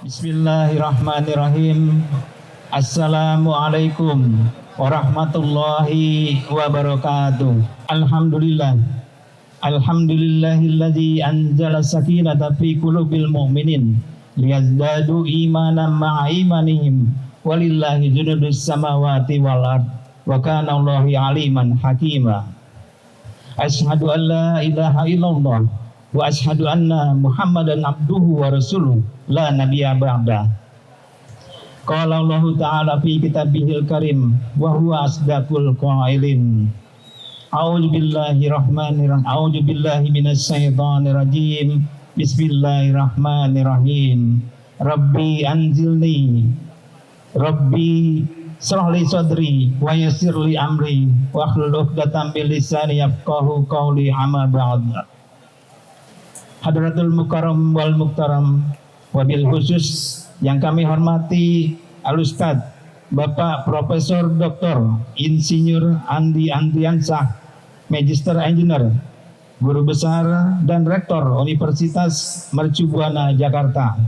Bismillahirrahmanirrahim. Assalamualaikum warahmatullahi wabarakatuh. Alhamdulillah. Alhamdulillahilladzi anzala sakinata fi qulubil mu'minin liyazdadu imanan ma'a imanihim walillahi junudus samawati wal ard wa kana Allahu aliman hakima. Asyhadu an la ilaha illallah wa asyhadu anna Muhammadan abduhu wa rasuluh la nabiyya ba'da. Qala Allah Ta'ala fi kitabihil karim wa huwa asdaqul qailin. A'udzu billahi minasy syaithanir rajim. Bismillahirrahmanirrahim. Rabbi anzilni Rabbi shrah li sadri wa yassir li amri wa hlul 'uqdatam min lisani yafqahu qawli amma ba'd. Hadratul mukarram wal muktaram, wabil khusus yang kami hormati Al-Ustaz Bapak Profesor Dr. Insinyur Andi Andriansah, Magister Engineer, Guru Besar dan Rektor Universitas Mercu Buana Jakarta.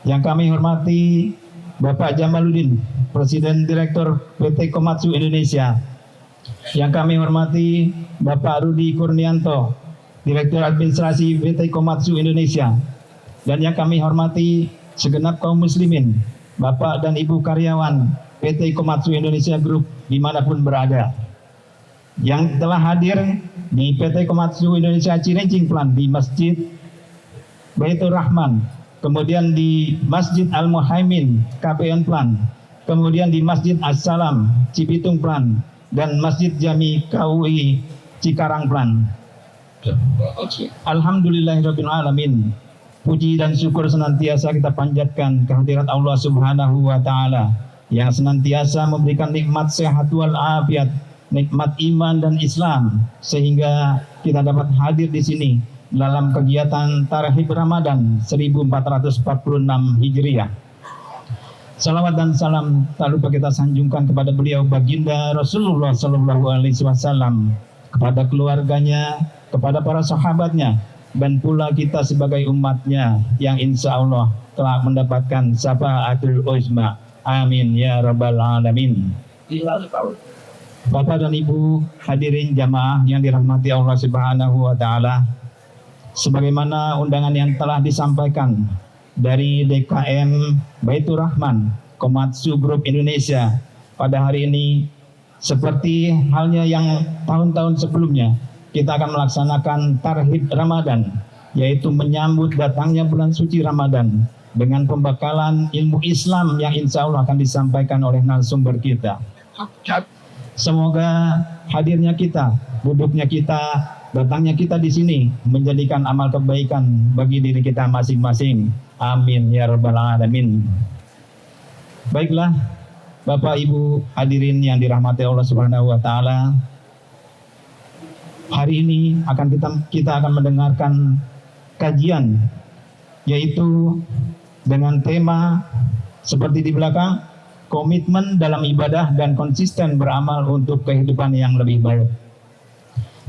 Yang kami hormati Bapak Jamaluddin, Presiden Direktur PT Komatsu Indonesia. Yang kami hormati Bapak Rudi Kurnianto, Direktur Administrasi PT Komatsu Indonesia. Dan yang kami hormati segenap kaum muslimin, Bapak dan Ibu karyawan PT Komatsu Indonesia Group dimanapun berada, yang telah hadir di PT Komatsu Indonesia Cilincing Plan di Masjid Baitur Rahman, kemudian di Masjid Al-Muhaimin KPN Plan, kemudian di Masjid As-Salam Cibitung Plan, dan Masjid Jami KUI Cikarang Plan. Alhamdulillahirabbil alamin. Puji dan syukur senantiasa kita panjatkan kehadirat Allah Subhanahu wa taala yang senantiasa memberikan nikmat sehat wal afiat, nikmat iman dan Islam, sehingga kita dapat hadir di sini dalam kegiatan Tarhib Ramadan 1446 Hijriah. Salawat dan salam tak lupa kita sanjungkan kepada beliau baginda Rasulullah sallallahu alaihi wasallam, kepada keluarganya, kepada para sahabatnya, dan pula kita sebagai umatnya yang insya Allah telah mendapatkan syafaatul uzma. Amin ya rabbal alamin. Bapak dan Ibu hadirin jamaah yang dirahmati Allah Subhanahu wa taala, sebagaimana undangan yang telah disampaikan dari DKM Baitur Rahman Komatsu Group Indonesia pada hari ini, seperti halnya yang tahun-tahun sebelumnya, kita akan melaksanakan Tarhib Ramadan, yaitu menyambut datangnya bulan suci Ramadan dengan pembekalan ilmu Islam yang insya Allah akan disampaikan oleh narasumber kita. Semoga hadirnya kita, duduknya kita, datangnya kita di sini menjadikan amal kebaikan bagi diri kita masing-masing. Amin ya rabbal alamin. Baiklah, Bapak Ibu hadirin yang dirahmati Allah Subhanahu wa taala, hari ini kita akan mendengarkan kajian, yaitu dengan tema seperti di belakang, komitmen dalam ibadah dan konsisten beramal untuk kehidupan yang lebih baik.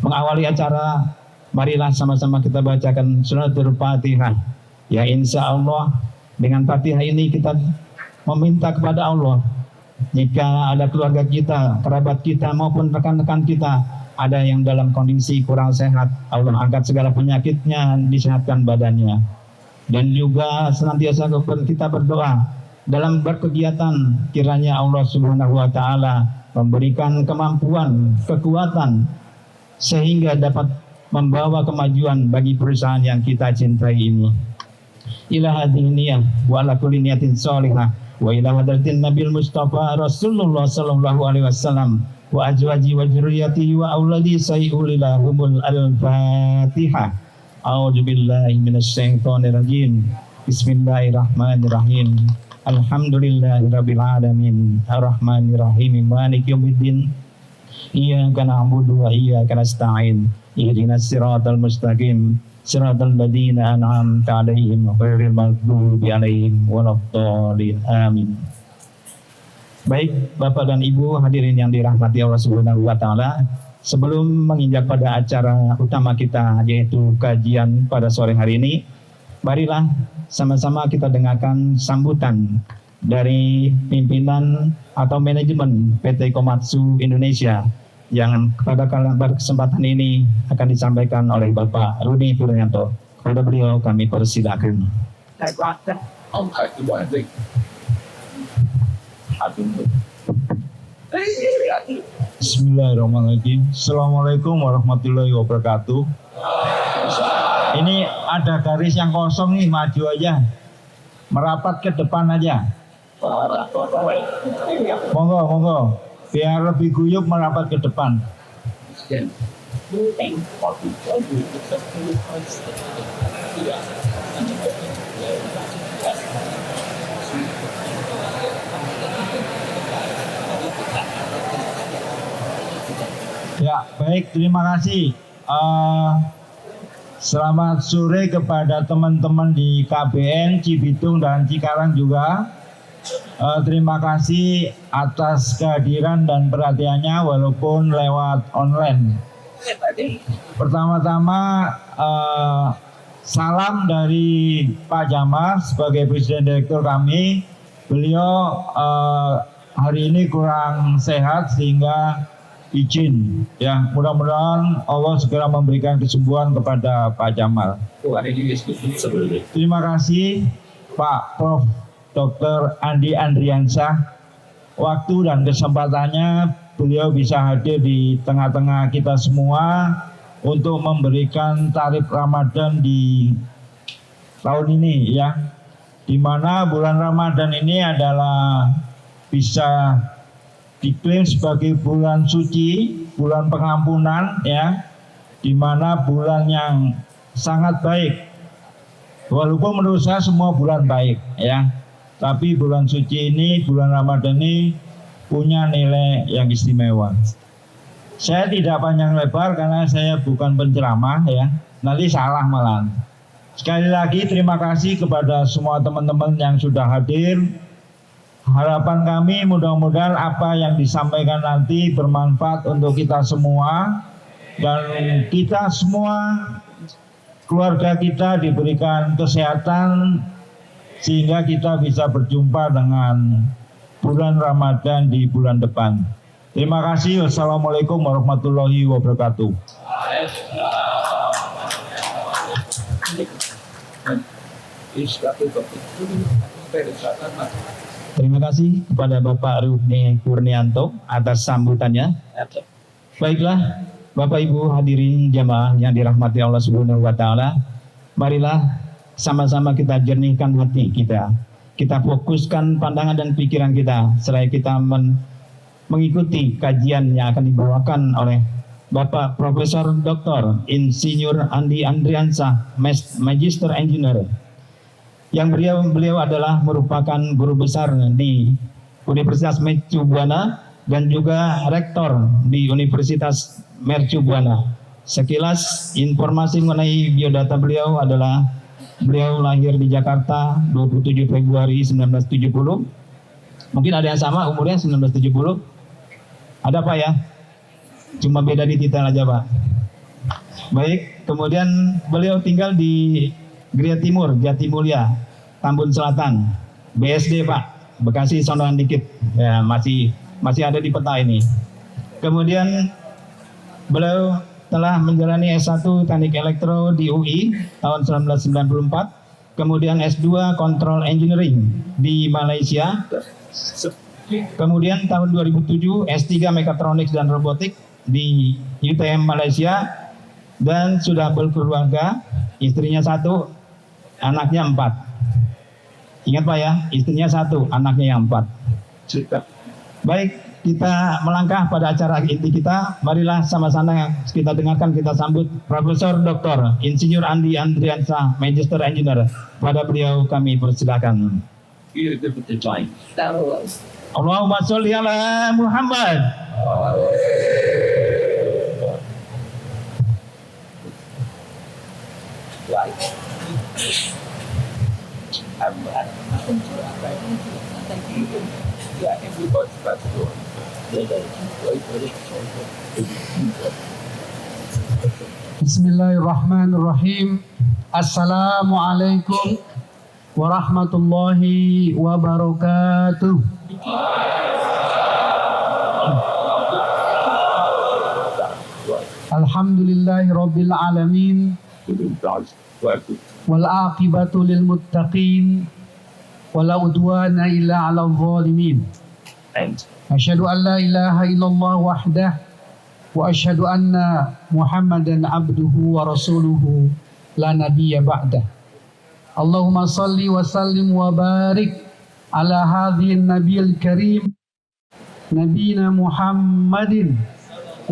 Mengawali acara, marilah sama-sama kita bacakan suratul Fatihah. Ya, insya Allah dengan Fatihah ini kita meminta kepada Allah, jika ada keluarga kita, kerabat kita maupun rekan-rekan kita ada yang dalam kondisi kurang sehat, Allah angkat segala penyakitnya, disehatkan badannya. Dan juga senantiasa kita berdoa dalam berkegiatan, kiranya Allah Subhanahu wa taala memberikan kemampuan, kekuatan, sehingga dapat membawa kemajuan bagi perusahaan yang kita cintai ini. Ila hadhihi niyah wa ala kulli niyatin shalihah wa ila hadratin Nabil Mustafa Rasulullah sallallahu alaihi wasallam wa azwaji wa dzurriyyati wa auladi sayyulilahumul al-Fatihah. A'udzu billahi minasy syaithanir rajim. Bismillahirrahmanirrahim. Alhamdulillahirabbil alamin. Arrahmanir rahim. Maliki yaumiddin. Iyyaka na'budu wa iyyaka nasta'in. Ihdinas siratal mustaqim. Siratal ladzina an'amta 'alaihim ghairil maghdubi 'alaihim waladdallin. Amin. Baik, Bapak dan Ibu hadirin yang dirahmati Allah Subhanahu wa taala, sebelum menginjak pada acara utama kita, yaitu kajian pada sore hari ini, marilah sama-sama kita dengarkan sambutan dari pimpinan atau manajemen PT Komatsu Indonesia yang pada kesempatan ini akan disampaikan oleh Bapak Rudi Purnianto. Kepada beliau kami persilakan. Bismillahirrahmanirrahim. Assalamualaikum warahmatullahi wabarakatuh. Ini ada garis yang kosong nih, maju aja, merapat ke depan aja. Monggo, biar lebih guyup merapat ke depan. Ya, baik, terima kasih. Selamat sore kepada teman-teman di KBN, Cibitung, dan Cikarang juga. Terima kasih atas kehadiran dan perhatiannya walaupun lewat online. Pertama-tama salam dari Pak Jamal sebagai Presiden Direktur kami. Beliau hari ini kurang sehat sehingga izin, ya, mudah-mudahan Allah segera memberikan kesembuhan kepada Pak Jamal. Terima kasih Pak Prof. Dr. Andi Andriansyah, waktu dan kesempatannya beliau bisa hadir di tengah-tengah kita semua untuk memberikan tarif Ramadan di tahun ini, ya, di mana bulan Ramadan ini adalah bisa diklaim sebagai bulan suci, bulan pengampunan, ya, di mana bulan yang sangat baik. Walaupun menurut saya semua bulan baik, ya, tapi bulan suci ini, bulan Ramadan ini punya nilai yang istimewa. Saya tidak panjang lebar karena saya bukan penceramah, ya, nanti salah malah. Sekali lagi terima kasih kepada semua teman-teman yang sudah hadir. Harapan kami mudah-mudahan apa yang disampaikan nanti bermanfaat untuk kita semua dan kita semua, keluarga kita diberikan kesehatan sehingga kita bisa berjumpa dengan bulan Ramadan di bulan depan. Terima kasih. Wassalamualaikum warahmatullahi wabarakatuh. Terima kasih kepada Bapak Rudi Purnianto atas sambutannya. Baiklah, Bapak Ibu hadirin jamaah yang dirahmati Allah Subhanahu wa taala, marilah sama-sama kita jernihkan hati kita. Kita fokuskan pandangan dan pikiran kita seraya kita mengikuti kajian yang akan dibawakan oleh Bapak Profesor Dr. Insinyur Andi Andriansyah, Magister Engineer, yang beliau adalah merupakan guru besar di Universitas Mercu Buana dan juga rektor di Universitas Mercu Buana. Sekilas informasi mengenai biodata beliau adalah beliau lahir di Jakarta 27 Februari 1970. Mungkin ada yang sama umurnya 1970. Ada Pak ya? Cuma beda di titel aja Pak. Baik, kemudian beliau tinggal di Gria Timur, Jatimulya, Tambun Selatan, BSD Pak, Bekasi sondoan dikit, ya, masih ada di peta ini. Kemudian beliau telah menjalani S1 Teknik Elektro di UI tahun 1994, kemudian S2 Control Engineering di Malaysia, kemudian tahun 2007 S3 Mekatronik dan Robotik di UTM Malaysia, dan sudah berkeluarga, istrinya 1, anaknya 4. Ingat Pak ya, istrinya 1, anaknya yang 4. Baik, kita melangkah pada acara inti kita. Marilah sama-sama kita dengarkan, kita sambut Profesor Dr. Insinyur Andi Andriansyah, Magister Engineer. Pada beliau kami persilakan. Allahumma sholli ala Muhammad. Bismillahirrahmanirrahim. Assalamualaikum warahmatullahi wabarakatuh. Alhamdulillahi rabbil alamin. Wal aqibatu lil muttaqin. Wala udwana illa 'alal zalimin. Asyhadu an la ilaha illallah wahdah wa asyhadu anna Muhammadan abduhu wa rasuluhu la nabiyya ba'dah. Allahumma salli wa sallim wa barik ala hadhihi nabiyil karim nabiyina Muhammadin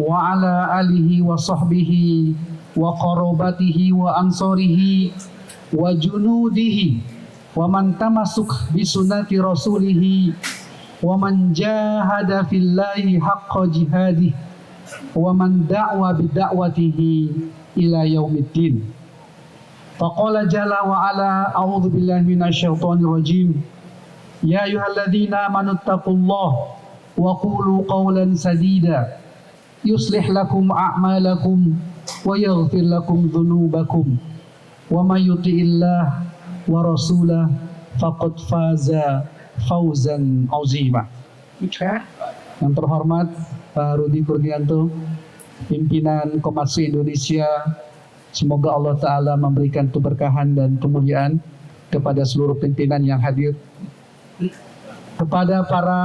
wa ala alihi wa sahbihi wa qarabatihi wa ansarihi wa junudihi wa man tamasuk bi sunnati rasulihi wa man jahada fillahi haqqa jihadih wa man da'wa bi da'watihi ila yaumiddin. Faqala jalla wa ala a'udzu billahi minasyaitonir rajim. Ya ayyuhalladzina amanu taqullaha wa qulu qawlan sadida yuslih lakum a'malakum wa yaghfir lakum dhunubakum wa may yuti'illah wa rasulah faqad faza fauzan azima. Yang terhormat Pak Rudi Kurnianto, pimpinan Komatsu Indonesia, semoga Allah Ta'ala memberikan keberkahan dan kemuliaan kepada seluruh pimpinan yang hadir. Kepada para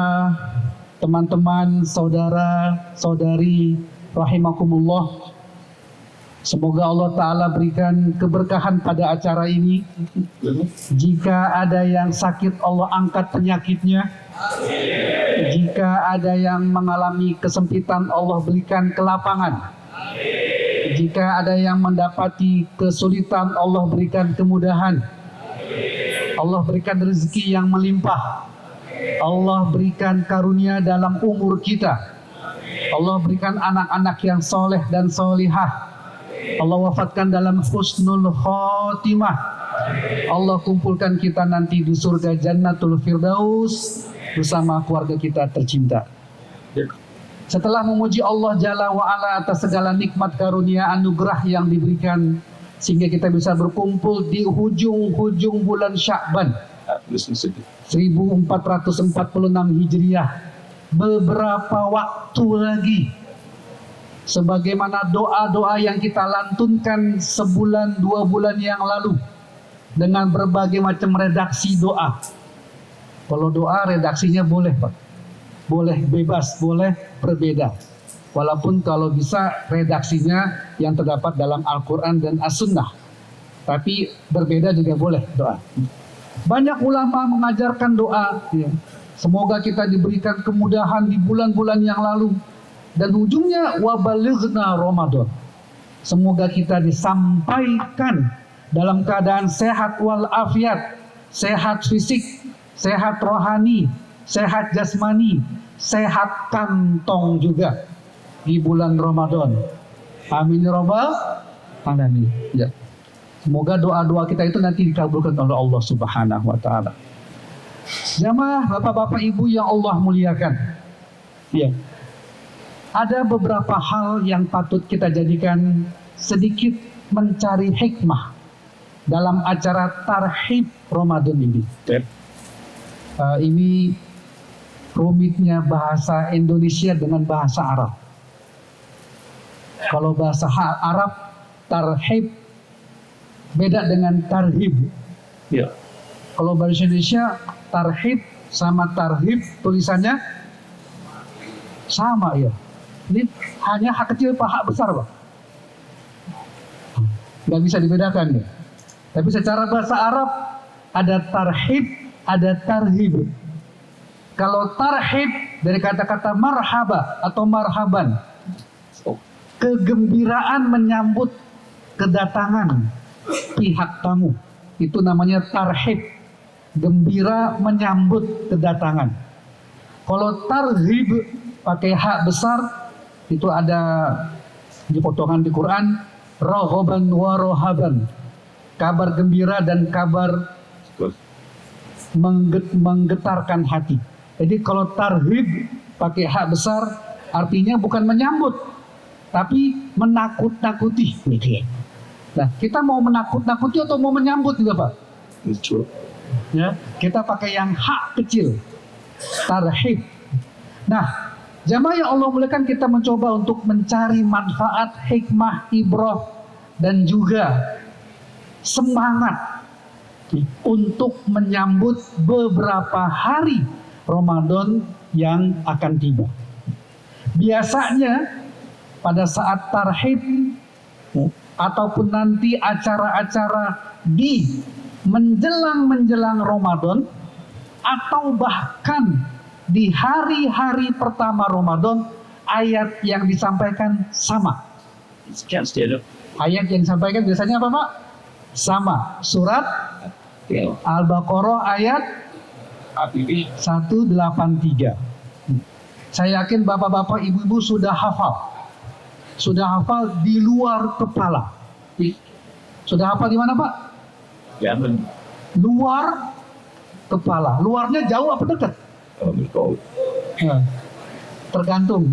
teman-teman, saudara, saudari, rahimakumullah, semoga Allah Ta'ala berikan keberkahan pada acara ini. Jika ada yang sakit, Allah angkat penyakitnya. Jika ada yang mengalami kesempitan, Allah berikan kelapangan. Jika ada yang mendapati kesulitan, Allah berikan kemudahan. Allah berikan rezeki yang melimpah. Allah berikan karunia dalam umur kita. Allah berikan anak-anak yang soleh dan solihah. Allah wafatkan dalam husnul khotimah. Allah kumpulkan kita nanti di surga Jannatul Firdaus bersama keluarga kita tercinta. Setelah memuji Allah Jalla wa'ala atas segala nikmat karunia anugerah yang diberikan, sehingga kita bisa berkumpul di hujung-hujung bulan Sya'ban 1446 Hijriah, beberapa waktu lagi, sebagaimana doa-doa yang kita lantunkan sebulan 2 bulan yang lalu dengan berbagai macam redaksi doa. Kalau doa redaksinya boleh Pak, boleh bebas, boleh berbeda. Walaupun kalau bisa redaksinya yang terdapat dalam Al-Quran dan As-Sunnah, tapi berbeda juga boleh doa. Banyak ulama mengajarkan doa, ya. Semoga kita diberikan kemudahan di bulan-bulan yang lalu, dan ujungnya wabalighna Ramadan. Semoga kita disampaikan dalam keadaan sehat walafiat, sehat fisik, sehat rohani, sehat jasmani, sehat kantong juga di bulan Ramadan. Amin ya rabbal alamin. Ya. Semoga doa-doa kita itu nanti dikabulkan oleh Allah Subhanahu wa taala. Jamaah Bapak-bapak Ibu yang Allah muliakan. Ya. Ada beberapa hal yang patut kita jadikan sedikit mencari hikmah dalam acara tarhib Ramadan ini. Ini rumitnya bahasa Indonesia dengan bahasa Arab. Kalau bahasa Arab tarhib beda dengan tarhib. Ya. Kalau bahasa Indonesia tarhib sama tarhib tulisannya sama ya. Ini hanya hak kecil apa hak besar Pak? Nggak bisa dibedakan ya. Tapi secara bahasa Arab ada tarhib, ada tarhib. Kalau tarhib dari kata-kata marhaba atau marhaban, kegembiraan menyambut kedatangan pihak tamu, itu namanya tarhib, gembira menyambut kedatangan. Kalau tarhib pakai hak besar, itu ada di potongan di Quran, rahoban wa rohaban, kabar gembira dan kabar menggetarkan hati. Jadi kalau tarhib pakai hak besar, artinya bukan menyambut, tapi menakut-nakuti. Nah, kita mau menakut-nakuti atau mau menyambut juga Pak? Ya, kita pakai yang hak kecil, tarhib. Nah, jamaah yang Allah muliakan, kita mencoba untuk mencari manfaat, hikmah, ibrah, dan juga semangat untuk menyambut beberapa hari Ramadan yang akan tiba. Biasanya pada saat tarhib ataupun nanti acara-acara di menjelang Ramadan atau bahkan di hari-hari pertama Ramadan, ayat yang disampaikan sama. Ayat yang disampaikan biasanya apa Pak? Sama. Surat Al-Baqarah ayat 183. Saya yakin bapak-bapak, ibu-ibu sudah hafal. Sudah hafal di luar kepala. Sudah hafal di mana Pak? Luar kepala. Luarnya jauh apa dekat? Nah, tergantung.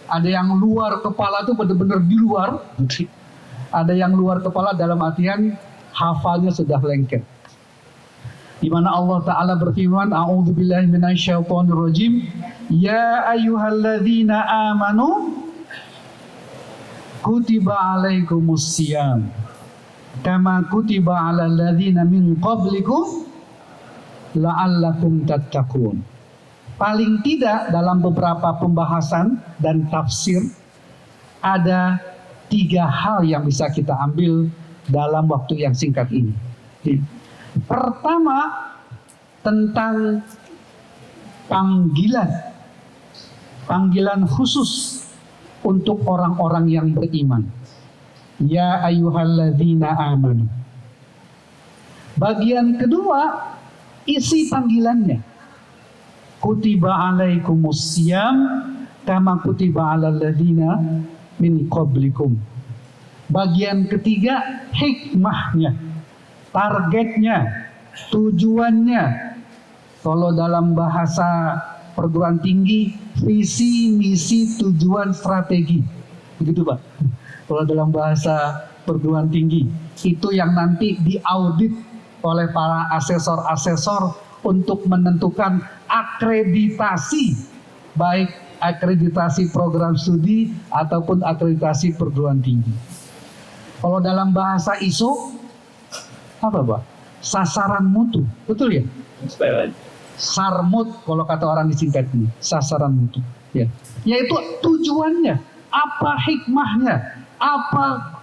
Ada yang luar kepala itu benar-benar di luar. Ada yang luar kepala dalam artian hafalnya sudah lengket. Di mana Allah Ta'ala berfirman, A'udzubillahi minasyaitonirrajim, Ya ayyuhalladzina amanu kutiba alaikumusiyam kama kutiba alal ladzina min qablikum la'allakum tattaqun. Paling tidak dalam beberapa pembahasan dan tafsir ada 3 hal yang bisa kita ambil dalam waktu yang singkat ini. Pertama, tentang panggilan khusus untuk orang-orang yang beriman. Ya ayyuhalladzina amanu. Bagian kedua, isi panggilannya. Kutiba alaikumusiyam kama kutiba alal ladzina min qablikum. Bagian ketiga, hikmahnya, targetnya, tujuannya. Kalau dalam bahasa perguruan tinggi, visi, misi, tujuan, strategi. Begitu Pak. Kalau dalam bahasa perguruan tinggi, itu yang nanti diaudit oleh para asesor-asesor untuk menentukan akreditasi, baik akreditasi program studi ataupun akreditasi perguruan tinggi. Kalau dalam bahasa ISO, apa Pak? Sasaran mutu, betul ya? Sarmut kalau kata orang disingkat ini, sasaran mutu. Ya. Yaitu tujuannya, apa hikmahnya, apa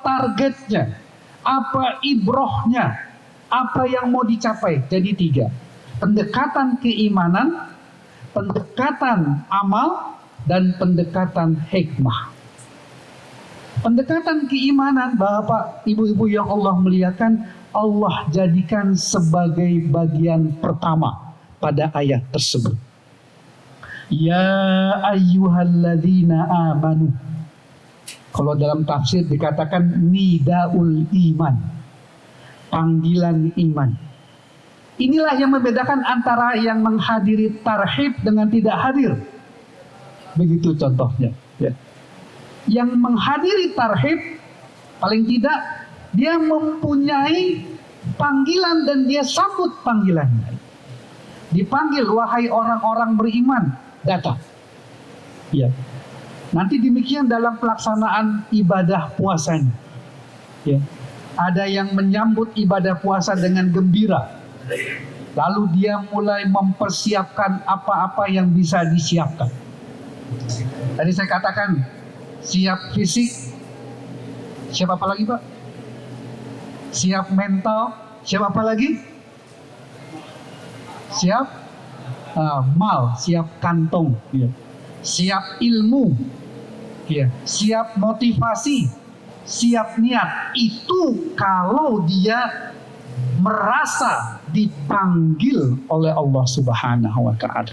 targetnya, apa ibrohnya, apa yang mau dicapai. Jadi 3, pendekatan keimanan, pendekatan amal, dan pendekatan hikmah. Pendekatan keimanan, Bapak, Ibu-ibu yang Allah muliakan, Allah jadikan sebagai bagian pertama pada ayat tersebut. Ya ayyuhalladzina amanu. Kalau dalam tafsir dikatakan nidaul iman, panggilan iman. Inilah yang membedakan antara yang menghadiri tarhib dengan tidak hadir. Begitu contohnya. Ya. Yang menghadiri tarhib, paling tidak dia mempunyai panggilan dan dia sambut panggilannya. Dipanggil, wahai orang-orang beriman, datang. Ya. Nanti demikian dalam pelaksanaan ibadah puasanya. Ya. Ada yang menyambut ibadah puasa dengan gembira. Lalu dia mulai mempersiapkan apa-apa yang bisa disiapkan. Tadi saya katakan, siap fisik, siap apa lagi Pak? Siap mental, siap apa lagi? Siap mal, siap kantong, ya. Siap ilmu, ya. Siap motivasi, siap niat. Itu kalau dia merasa dipanggil oleh Allah Subhanahu wa Ta'ala.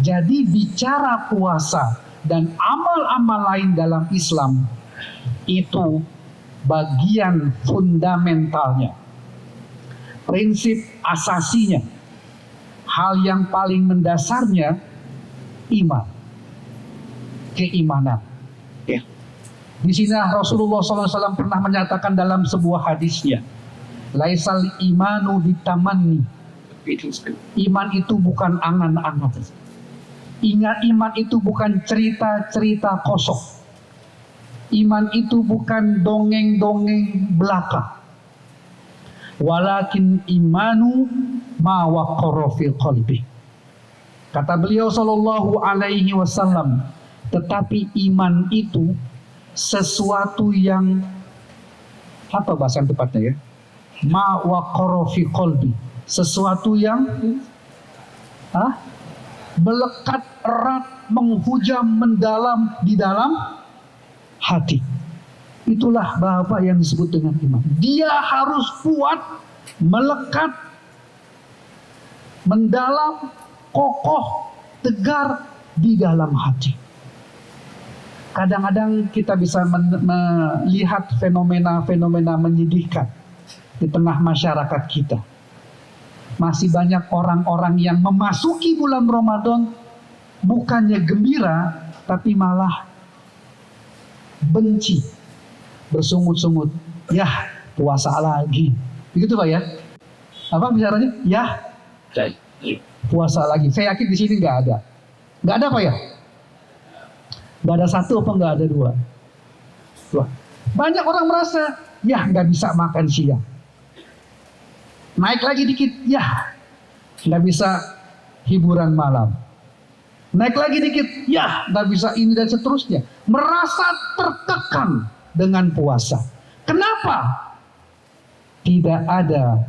Jadi bicara puasa dan amal-amal lain dalam Islam itu bagian fundamentalnya, prinsip asasinya, hal yang paling mendasarnya iman, keimanan. Ya. Di sini Rasulullah SAW pernah menyatakan dalam sebuah hadisnya, laisal imanu bitamanni. Iman itu bukan angan-angan. Ingat, iman itu bukan cerita-cerita kosong. Iman itu bukan dongeng-dongeng belaka. Walakin imanu ma waqara fil qalbi. Kata beliau sallallahu alaihi wasallam, tetapi iman itu sesuatu yang, apa bahasa yang tepatnya ya? Ma waqara fi qalbi. Sesuatu yang melekat erat, menghujam, mendalam di dalam hati. Itulah Bapak yang disebut dengan iman. Dia harus kuat, melekat, mendalam, kokoh, tegar di dalam hati. Kadang-kadang kita bisa melihat fenomena-fenomena menyedihkan di tengah masyarakat kita. Masih banyak orang-orang yang memasuki bulan Ramadan bukannya gembira, tapi malah benci, bersungut-sungut. Yah, puasa lagi. Begitu Pak ya? Apa bicaranya? Yah, puasa lagi. Saya yakin di sini nggak ada. Nggak ada Pak ya? Nggak ada satu apa nggak ada dua? Banyak orang merasa, yah nggak bisa makan siang. Naik lagi dikit, ya nggak bisa hiburan malam. Naik lagi dikit, ya nggak bisa ini dan seterusnya. Merasa tertekan dengan puasa. Kenapa? Tidak ada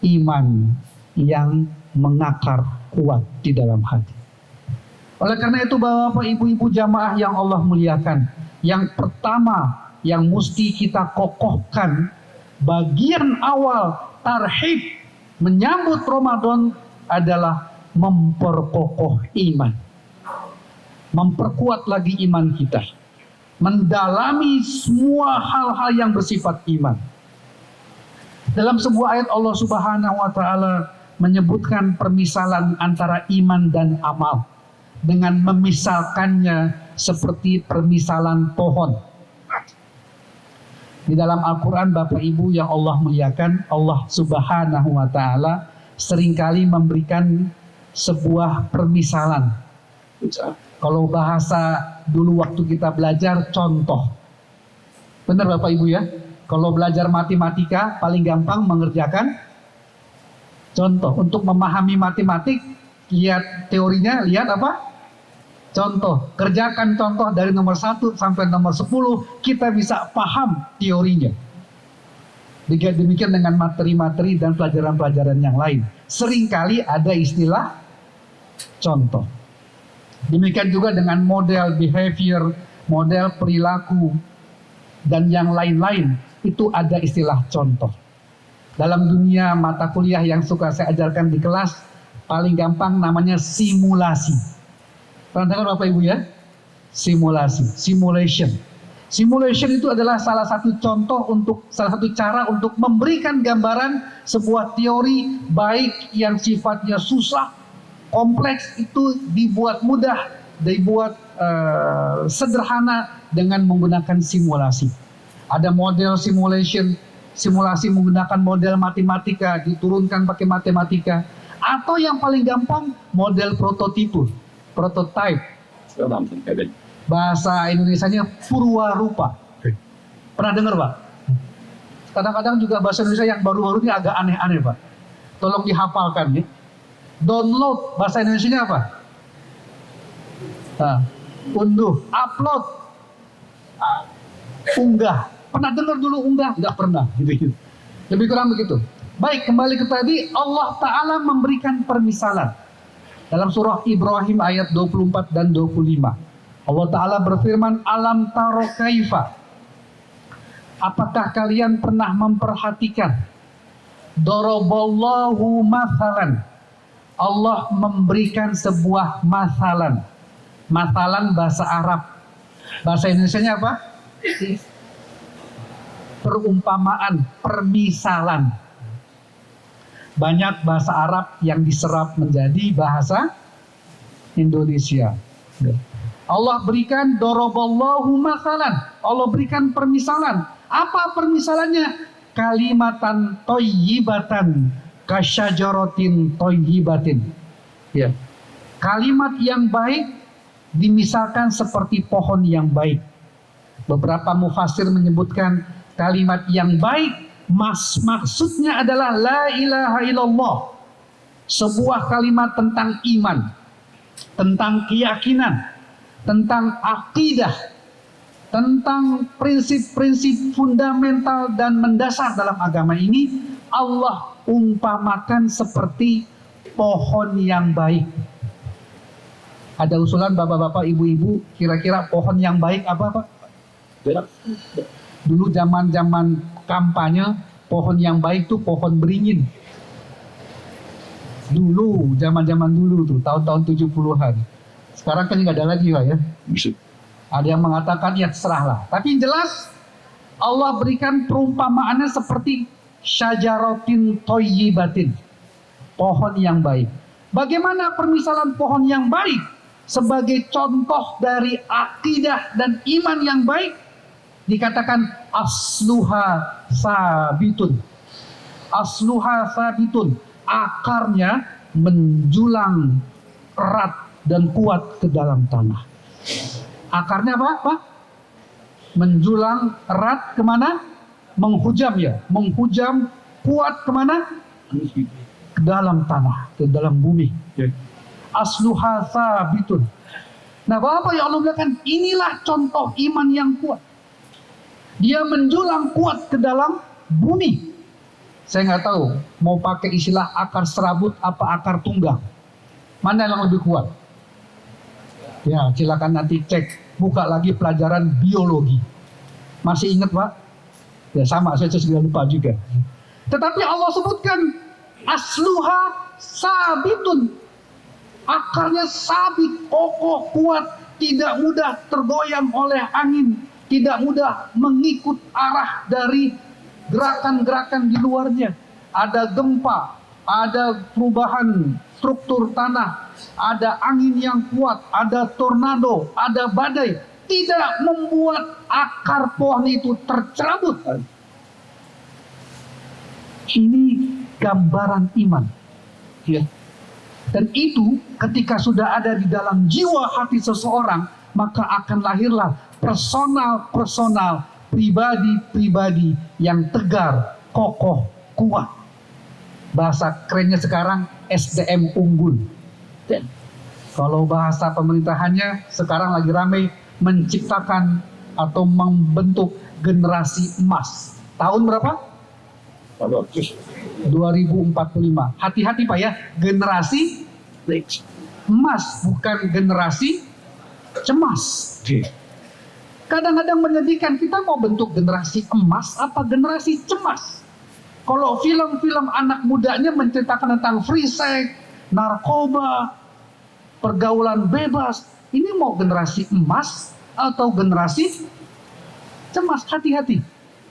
iman yang mengakar kuat di dalam hati. Oleh karena itu Bapak Ibu-ibu jamaah yang Allah muliakan, yang pertama yang mesti kita kokohkan, bagian awal tarhib menyambut Ramadan adalah memperkokoh iman. Memperkuat lagi iman kita. Mendalami semua hal-hal yang bersifat iman. Dalam sebuah ayat Allah Subhanahu wa taala menyebutkan permisalan antara iman dan amal dengan memisalkannya seperti permisalan pohon. Di dalam Al-Quran Bapak Ibu yang Allah muliakan, Allah Subhanahu wa ta'ala seringkali memberikan sebuah permisalan. Kalau bahasa dulu waktu kita belajar, contoh. Benar Bapak Ibu ya? Kalau belajar matematika paling gampang mengerjakan contoh. Untuk memahami matematik, lihat teorinya, lihat apa? Contoh, kerjakan contoh dari nomor 1 sampai nomor 10, kita bisa paham teorinya. Demikian dengan materi-materi dan pelajaran-pelajaran yang lain. Seringkali ada istilah contoh. Demikian juga dengan model behavior, model perilaku, dan yang lain-lain. Itu ada istilah contoh. Dalam dunia mata kuliah yang suka saya ajarkan di kelas, paling gampang namanya simulasi. Pernah dengar Bapak Ibu ya? Simulasi, simulation. Simulation itu adalah salah satu cara untuk memberikan gambaran sebuah teori baik yang sifatnya susah, kompleks itu dibuat mudah, dibuat sederhana dengan menggunakan simulasi. Ada model simulation, simulasi menggunakan model matematika, diturunkan pakai matematika, atau yang paling gampang model prototipe. Prototype, bahasa Indonesianya purwarupa. Pernah dengar Pak? Kadang-kadang juga bahasa Indonesia yang baru-baru ini agak aneh-aneh Pak. Tolong dihafalkan ya. Download, bahasa Indonesianya apa? Unduh, upload, unggah. Pernah dengar dulu unggah? Enggak pernah. Gitu. Lebih kurang begitu. Baik, kembali ke tadi, Allah Ta'ala memberikan permisalan. Dalam surah Ibrahim ayat 24 dan 25. Allah Ta'ala berfirman, Alam taro kaifa. Apakah kalian pernah memperhatikan? Daraballahu mathalan. Allah memberikan sebuah mathalan. Mathalan bahasa Arab. Bahasa Indonesianya apa? Perumpamaan, permisalan. Banyak bahasa Arab yang diserap menjadi bahasa Indonesia. Allah berikan doroballahu mathalan. Allah berikan permisalan. Apa permisalannya? Kalimatan thayyibatan kasyajaratin thayyibatin. Ya. Kalimat yang baik dimisalkan seperti pohon yang baik. Beberapa mufassir menyebutkan kalimat yang baik maksudnya adalah la ilaha illallah. Sebuah kalimat tentang iman, tentang keyakinan, tentang akidah, tentang prinsip-prinsip fundamental dan mendasar dalam agama ini. Allah umpamakan seperti pohon yang baik. Ada usulan bapak-bapak, ibu-ibu, kira-kira pohon yang baik apa Pak? Dulu zaman-zaman kampanye, pohon yang baik tuh pohon beringin. Dulu, zaman-zaman dulu tuh, tahun-tahun 70-an. Sekarang kan nggak ada lagi Pak ya. Ada yang mengatakan ya terserahlah. Tapi yang jelas Allah berikan perumpamaannya seperti syajaratin thayyibatin, pohon yang baik. Bagaimana permisalan pohon yang baik sebagai contoh dari akidah dan iman yang baik? Dikatakan asluha sabitun. Asluha sabitun, akarnya menjulang erat dan kuat ke dalam tanah. Akarnya apa, Pak? Menjulang erat kemana? Menghujam ya, menghujam kuat kemana? Ke dalam tanah, ke dalam bumi. Asluha sabitun. Nah, Bapak yang Allah bilang, inilah contoh iman yang kuat. Dia menjulang kuat ke dalam bumi. Saya nggak tahu mau pakai istilah akar serabut apa akar tunggang. Mana yang lebih kuat? Ya, silakan nanti cek, buka lagi pelajaran biologi. Masih ingat Pak? Ya sama, saya sudah lupa juga. Tetapi Allah sebutkan asluha sabitun. Akarnya sabit, kokoh, kuat, tidak mudah tergoyang oleh angin, tidak mudah mengikut arah dari gerakan-gerakan di luarnya. Ada gempa, ada perubahan struktur tanah, ada angin yang kuat, ada tornado, ada badai, tidak membuat akar pohon itu tercerabut. Ini gambaran iman. Ya. Dan itu ketika sudah ada di dalam jiwa hati seseorang, maka akan lahirlah personal, pribadi yang tegar, kokoh, kuat. Bahasa kerennya sekarang SDM unggul. Dan kalau bahasa pemerintahannya sekarang lagi ramai menciptakan atau membentuk generasi emas. Tahun berapa? 2045. Hati-hati Pak ya, generasi emas, bukan generasi cemas. Kadang-kadang menyedihkan, kita mau bentuk generasi emas apa generasi cemas? Kalau film-film anak mudanya menceritakan tentang free sex, narkoba, pergaulan bebas, ini mau generasi emas atau generasi cemas? Hati-hati.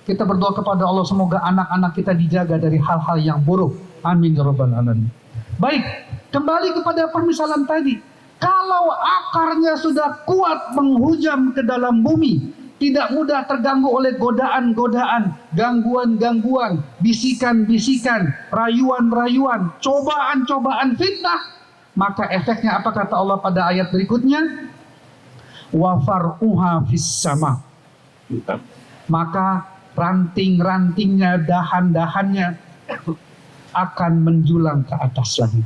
Kita berdoa kepada Allah semoga anak-anak kita dijaga dari hal-hal yang buruk. Amin ya rabbal alamin. Baik, kembali kepada permisalan tadi. Kalau akarnya sudah kuat menghujam ke dalam bumi, tidak mudah terganggu oleh godaan-godaan, gangguan-gangguan, bisikan-bisikan, rayuan-rayuan, cobaan-cobaan fitnah, maka efeknya apa kata Allah pada ayat berikutnya? Wa far'uha fis sama. Maka ranting-rantingnya, dahan-dahannya akan menjulang ke atas lagi.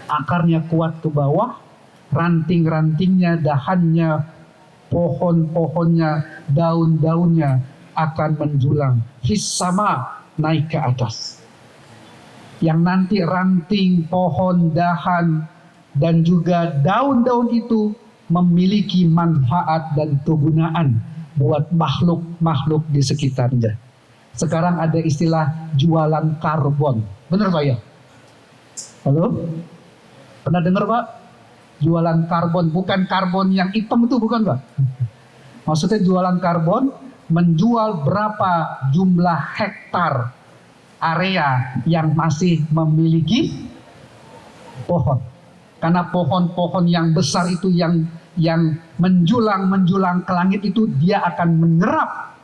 Akarnya kuat ke bawah, ranting-rantingnya, dahannya, pohon-pohonnya, daun-daunnya akan menjulang fis sama, naik ke atas. Yang nanti ranting, pohon, dahan, dan juga daun-daun itu memiliki manfaat dan kegunaan buat makhluk-makhluk di sekitarnya. Sekarang ada istilah jualan karbon. Benar Pak ya? Halo? Pernah dengar Pak? Jualan karbon, bukan karbon yang hitam itu bukan Pak? Maksudnya jualan karbon, menjual berapa jumlah hektar area yang masih memiliki pohon. Karena pohon-pohon yang besar itu yang yang menjulang ke langit itu dia akan menyerap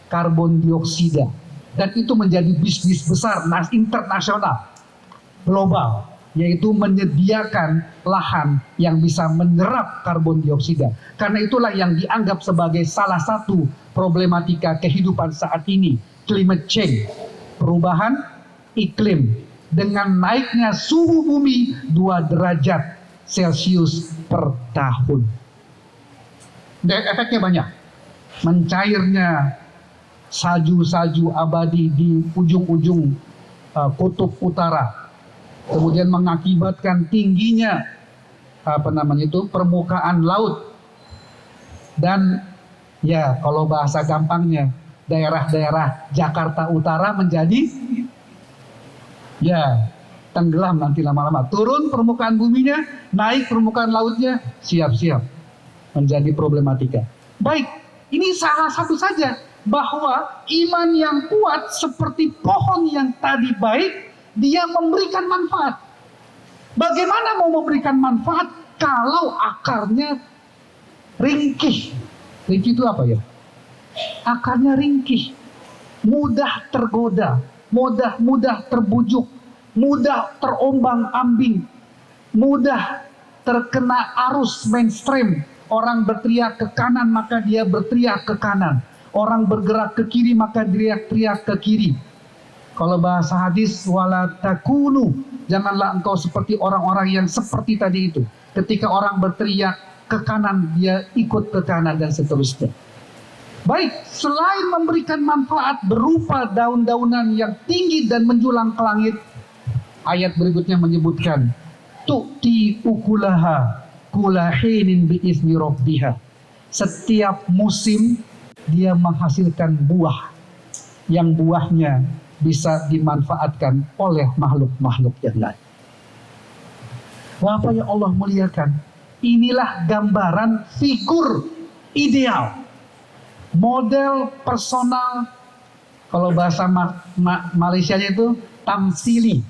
karbon dioksida, dan itu menjadi bisnis besar internasional global, yaitu menyediakan lahan yang bisa menyerap karbon dioksida. Karena itulah yang dianggap sebagai salah satu problematika kehidupan saat ini, climate change, perubahan iklim dengan naiknya suhu bumi 2 derajat Celcius per tahun. Dan efeknya banyak. Mencairnya salju-salju abadi di ujung-ujung kutub utara, kemudian mengakibatkan tingginya permukaan laut, dan ya kalau bahasa gampangnya daerah-daerah Jakarta Utara menjadi ya tenggelam nanti lama-lama. Turun permukaan buminya, naik permukaan lautnya, siap-siap menjadi problematika. Baik, ini salah satu saja bahwa iman yang kuat seperti pohon yang tadi baik, dia memberikan manfaat. Bagaimana mau memberikan manfaat kalau akarnya ringkih? Ringkih itu apa ya? Akarnya ringkih, mudah tergoda, mudah terbujuk, mudah terombang-ambing, mudah terkena arus mainstream. Orang berteriak ke kanan maka dia berteriak ke kanan. Orang bergerak ke kiri maka dia teriak ke kiri. Kalau bahasa hadis, wala takunu, janganlah engkau seperti orang-orang yang seperti tadi itu. Ketika orang berteriak ke kanan, dia ikut ke kanan dan seterusnya. Baik, selain memberikan manfaat berupa daun-daunan yang tinggi dan menjulang ke langit, ayat berikutnya menyebutkan tu'ti ukulaha kulahinin bi'izni rabbiha. Setiap musim dia menghasilkan buah yang buahnya bisa dimanfaatkan oleh makhluk-makhluk yang lain. Bapak yang Allah muliakan, inilah gambaran figur ideal, model personal, kalau bahasa Malaysianya itu tamsili,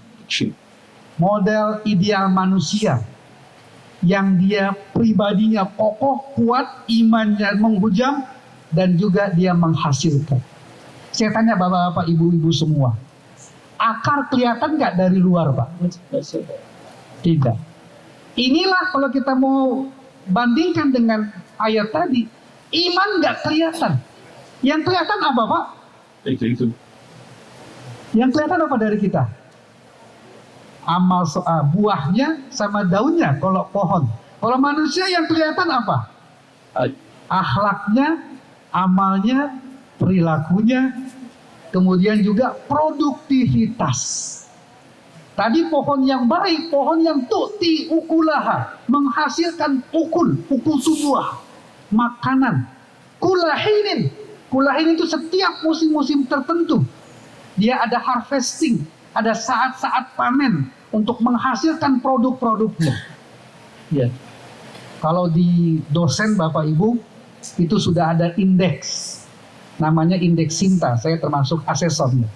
model ideal manusia yang dia pribadinya kokoh, kuat, imannya menghujam, dan juga dia menghasilkan. Saya tanya bapak-bapak, ibu-ibu semua, akar kelihatan nggak dari luar, Pak? Tidak. Inilah kalau kita mau bandingkan dengan ayat tadi, iman nggak kelihatan. Yang kelihatan apa, Pak? Yang kelihatan apa dari kita? Amal buahnya sama daunnya kalau pohon. Kalau manusia yang kelihatan apa? Akhlaknya, amalnya, perilakunya, kemudian juga produktivitas. Tadi pohon yang baik, pohon yang tu'ti ukulaha, menghasilkan ukul sebuah makanan. Kulahinin itu setiap musim-musim tertentu. Dia ada harvesting, ada saat-saat panen untuk menghasilkan produk-produknya. Ya. Kalau di dosen Bapak Ibu itu sudah ada indeks, namanya indeks Sinta. Saya termasuk asesornya.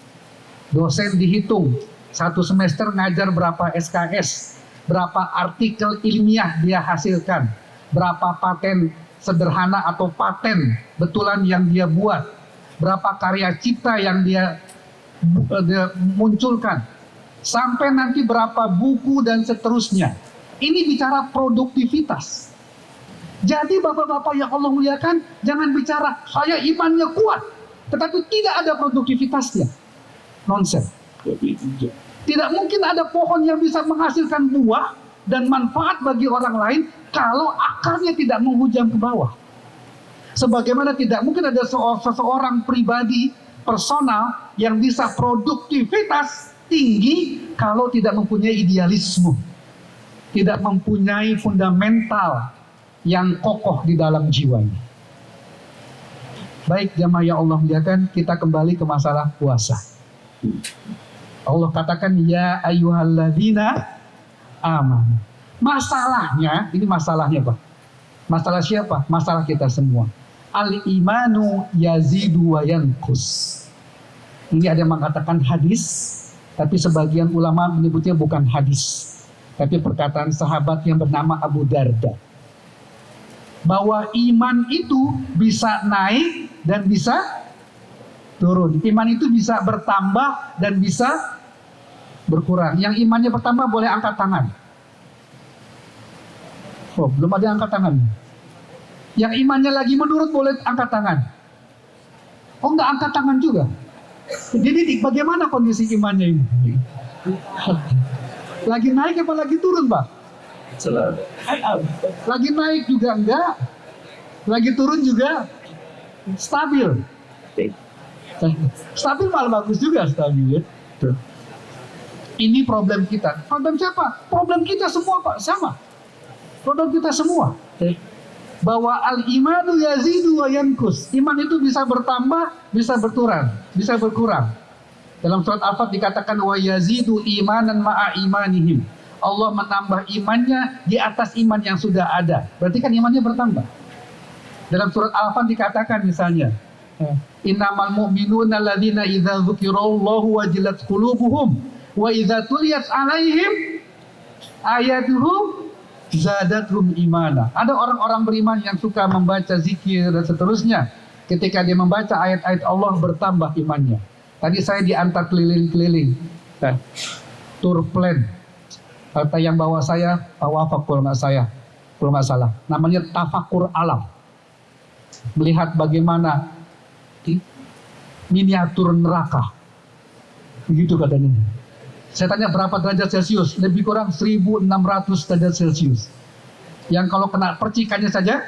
Dosen dihitung satu semester ngajar berapa SKS, berapa artikel ilmiah dia hasilkan, berapa paten sederhana atau paten betulan yang dia buat, berapa karya cipta yang dia munculkan, sampai nanti berapa buku dan seterusnya. Ini bicara produktivitas. Jadi bapak-bapak yang Allah muliakan, jangan bicara saya imannya kuat tetapi tidak ada produktivitasnya. Nonsen. Tidak mungkin ada pohon yang bisa menghasilkan buah dan manfaat bagi orang lain kalau akarnya tidak menghujam ke bawah. Sebagaimana tidak mungkin ada seseorang pribadi personal yang bisa produktivitas tinggi kalau tidak mempunyai idealisme, tidak mempunyai fundamental yang kokoh di dalam jiwanya. Baik jamaah yang Allah muliakan, kita kembali ke masalah puasa. Allah katakan ya ayyuhalladzina amanu. Masalahnya, ini masalahnya Pak. Masalah siapa? Masalah kita semua. Al-imanu yazidu wa yanqus. Ini ada yang mengatakan hadis, tapi sebagian ulama menyebutnya bukan hadis, tapi perkataan sahabat yang bernama Abu Darda. bahwa iman itu bisa naik dan bisa turun. Iman itu bisa bertambah dan bisa berkurang. Yang imannya bertambah boleh angkat tangan. Oh, belum ada yang angkat tangan. Yang imannya lagi menurun boleh angkat tangan. Oh, enggak angkat tangan juga. Jadi bagaimana kondisi imannya ini? Lagi naik apa lagi turun, Pak? Lagi naik juga enggak, lagi turun juga stabil. Stabil malah bagus juga, stabil ya. Ini problem kita. Problem siapa? Problem kita semua, Pak, sama. Problem kita semua. Bahwa al-imanu yazidu wa yankus. Iman itu bisa bertambah, bisa berkurang. Dalam surat Al-Fat dikatakan wa yazidu imanan ma'a imanihim. Allah menambah imannya di atas iman yang sudah ada. Berarti kan imannya bertambah. Dalam surat Al-Fat dikatakan misalnya, innamal mu'minuna alladzina idza dzukirallahu wajilat qulubuhum wa idza tuliyat 'alaihim ayatuhu zadathum imana. Ada orang-orang beriman yang suka membaca zikir dan seterusnya. Ketika dia membaca ayat-ayat Allah bertambah imannya. Tadi saya diantar keliling-keliling. Tour plan. Kata yang bawa saya, Pak Wafak kalau nggak salah. Namanya tafakur alam. Melihat bagaimana miniatur neraka. Begitu katanya. Saya tanya berapa derajat Celcius? Lebih kurang 1600 derajat Celcius. Yang kalau kena percikannya saja,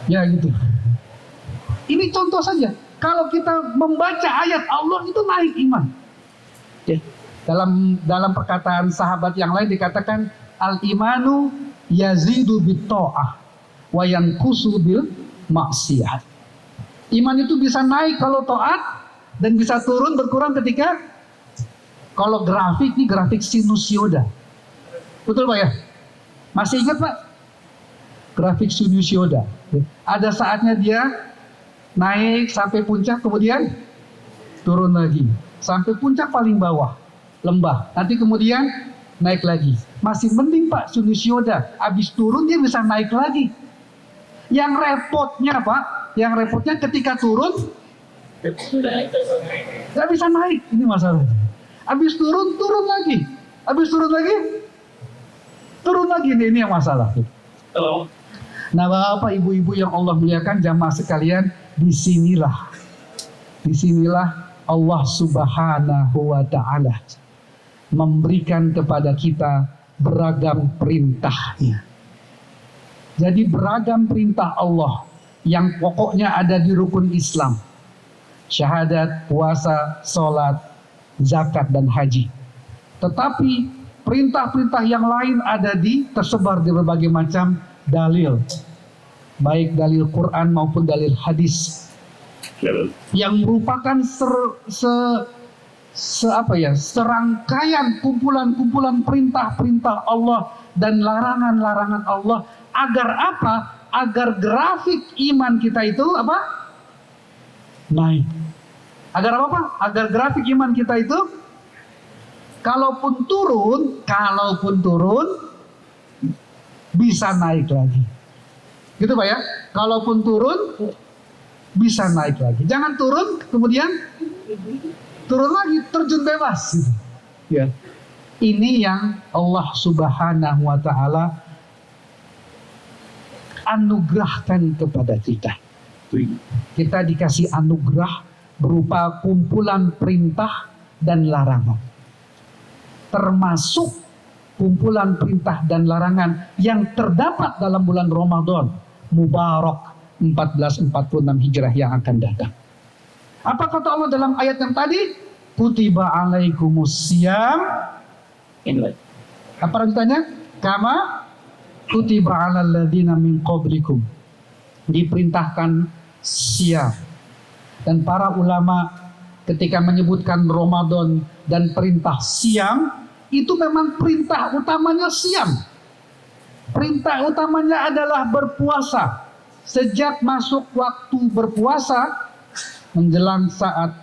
ya gitu. Ini contoh saja. Kalau kita membaca ayat Allah itu naik iman. Dalam perkataan sahabat yang lain dikatakan al-imanu yazidu bit-ta'ah wa yanqusu bil maksiat. Iman itu bisa naik kalau taat dan bisa turun berkurang ketika kalau grafik ini grafik sinusoida. Betul Pak ya? Masih ingat Pak? Grafik sinusoida. Ada saatnya dia naik sampai puncak kemudian turun lagi. Sampai puncak paling bawah, lembah. Nanti kemudian naik lagi. Masih mending Pak sinusoida. Habis turun dia bisa naik lagi. Yang repotnya Pak, ketika turun nggak bisa naik. Ini masalahnya. Habis turun lagi. Habis turun lagi. Ini yang masalah. Nah, Bapak, Ibu-ibu yang Allah muliakan, jamaah sekalian, disinilah Allah Subhanahu wa Ta'ala memberikan kepada kita beragam perintahnya. Jadi beragam perintah Allah yang pokoknya ada di rukun Islam. Syahadat, puasa, sholat, zakat dan haji. Tetapi perintah-perintah yang lain tersebar di berbagai macam dalil, baik dalil Quran maupun dalil hadis, yang merupakan serangkaian kumpulan-kumpulan perintah-perintah Allah dan larangan-larangan Allah. Agar apa? Agar grafik iman kita itu naik. Agar apa Pak? Agar grafik iman kita itu kalaupun turun bisa naik lagi. Gitu Pak ya? Kalaupun turun bisa naik lagi. Jangan turun kemudian turun lagi, terjun bebas. Ya. Ini yang Allah Subhanahu wa Ta'ala anugerahkan kepada kita. Kita dikasih anugerah berupa kumpulan perintah dan larangan. Termasuk kumpulan perintah dan larangan yang terdapat dalam bulan Ramadan Mubarak 1446 Hijrah yang akan datang. Apa kata Allah dalam ayat yang tadi? Kutiba alaikumusiyam. Apa lanjutannya? Kama kutiba alal ladzina min qablikum. Diperintahkan siam. Dan para ulama ketika menyebutkan Ramadan dan perintah siam, itu memang perintah utamanya siam. Perintah utamanya adalah berpuasa. Sejak masuk waktu berpuasa, menjelang saat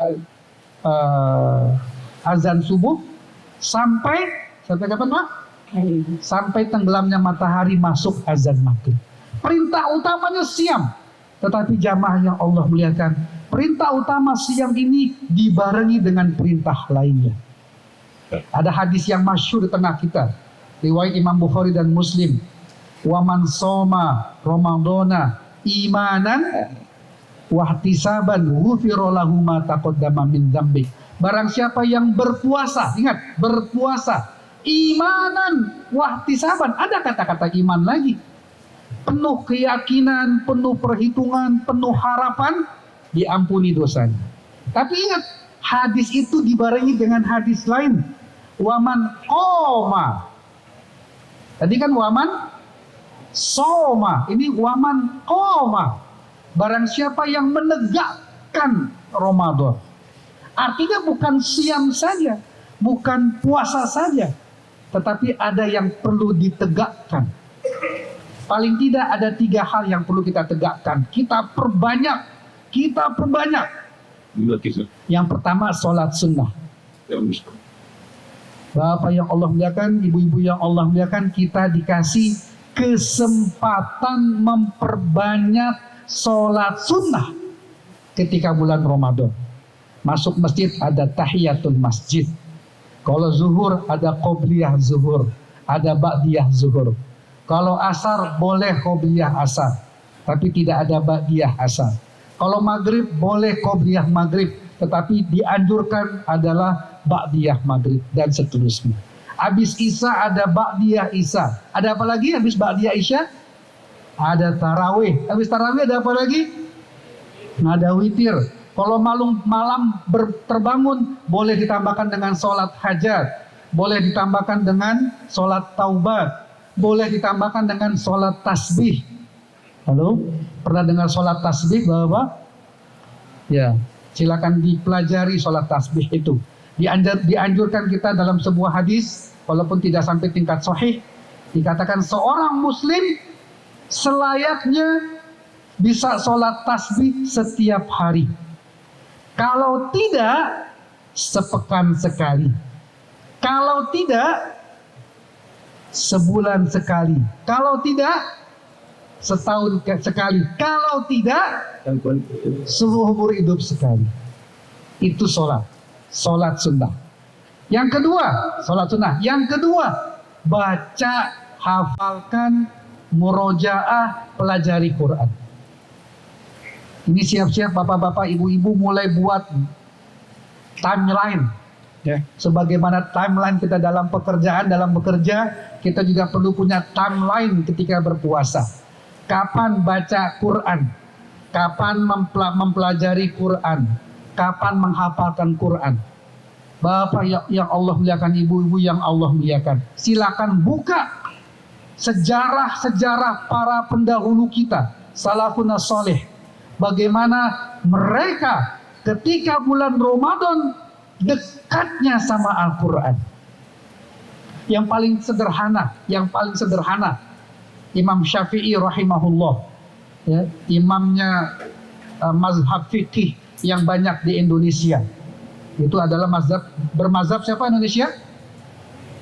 azan subuh, sampai kapan Pak? sampai tenggelamnya matahari masuk azan maghrib. Perintah utamanya siam. Tetapi jamaah yang Allah muliakan, perintah utama siam ini dibarengi dengan perintah lainnya. Ada hadis yang masyhur di tengah kita, riwayat Imam Bukhari dan Muslim. Wa man shoma ramadhana imanan wahtisaban ghufira lahu ma taqaddama min dzambi. Barang siapa yang berpuasa, ingat, berpuasa imanan wahtisaban, ada kata-kata iman lagi, penuh keyakinan, penuh perhitungan, penuh harapan, diampuni dosanya. Tapi ingat, hadis itu dibarengi dengan hadis lain, waman qoma. Tadi kan waman soma, ini waman qoma. Barang siapa yang menegakkan Ramadan. Artinya bukan siam saja, bukan puasa saja, tetapi ada yang perlu ditegakkan. Paling tidak ada 3 hal yang perlu kita tegakkan. Kita perbanyak. Yang pertama, sholat sunnah. Bapak yang Allah muliakan, ibu-ibu yang Allah muliakan, kita dikasih kesempatan memperbanyak sholat sunnah ketika bulan Ramadan. Masuk masjid ada tahiyatul masjid. Kalau zuhur ada qobliyah zuhur, ada ba'diyah zuhur. Kalau asar boleh qobliyah asar, tapi tidak ada ba'diyah asar. Kalau maghrib boleh qobliyah maghrib, tetapi dianjurkan adalah ba'diyah maghrib dan seterusnya. Habis isya ada ba'diyah isya. Ada apa lagi habis ba'diyah isya? Ada tarawih. Habis tarawih ada apa lagi? Ada witir. Kalau malam terbangun, boleh ditambahkan dengan sholat hajat, boleh ditambahkan dengan sholat taubat, boleh ditambahkan dengan sholat tasbih. Halo, pernah dengar sholat tasbih, Bapak? Ya, silakan dipelajari sholat tasbih itu. Dianjurkan kita dalam sebuah hadis, walaupun tidak sampai tingkat sahih, dikatakan seorang muslim selayaknya bisa sholat tasbih setiap hari. Kalau tidak, sepekan sekali. Kalau tidak, sebulan sekali. Kalau tidak, setahun sekali. Kalau tidak, seumur hidup sekali. Itu sholat. Sholat sunnah. Yang kedua, sholat sunnah. Yang kedua, baca, hafalkan, murojaah, pelajari Quran. Ini siap-siap bapak-bapak, ibu-ibu mulai buat timeline. Ya. Sebagaimana timeline kita dalam pekerjaan, dalam bekerja, kita juga perlu punya timeline ketika berpuasa. Kapan baca Quran? Kapan mempelajari Quran? Kapan menghafalkan Quran? Bapak yang Allah muliakan, ibu-ibu yang Allah muliakan, silakan buka sejarah-sejarah para pendahulu kita, salafun saleh. Bagaimana mereka ketika bulan Ramadan dekatnya sama Al-Quran. Yang paling sederhana, Imam Syafi'i rahimahullah, ya, imamnya mazhab fikih yang banyak di Indonesia. Itu adalah bermazhab siapa Indonesia?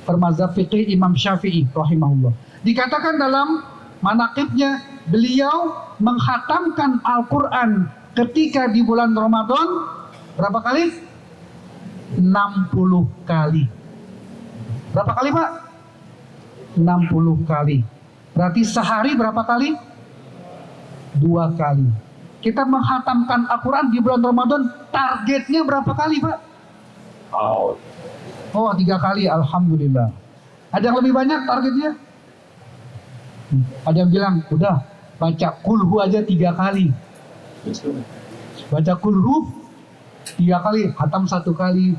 Bermazhab fikih Imam Syafi'i rahimahullah. Dikatakan dalam manaqibnya, beliau menghatamkan Al-Quran ketika di bulan Ramadan berapa kali? 60 kali. Berapa kali, Pak? 60 kali. Berarti sehari berapa kali? 2 kali. Kita menghatamkan Al-Quran di bulan Ramadan, targetnya berapa kali, Pak? Oh, 3 kali, alhamdulillah. Ada yang lebih banyak targetnya? Ada yang bilang, udah baca kulhu aja 3 kali. Baca kulhu 3 kali, hatam 1 kali.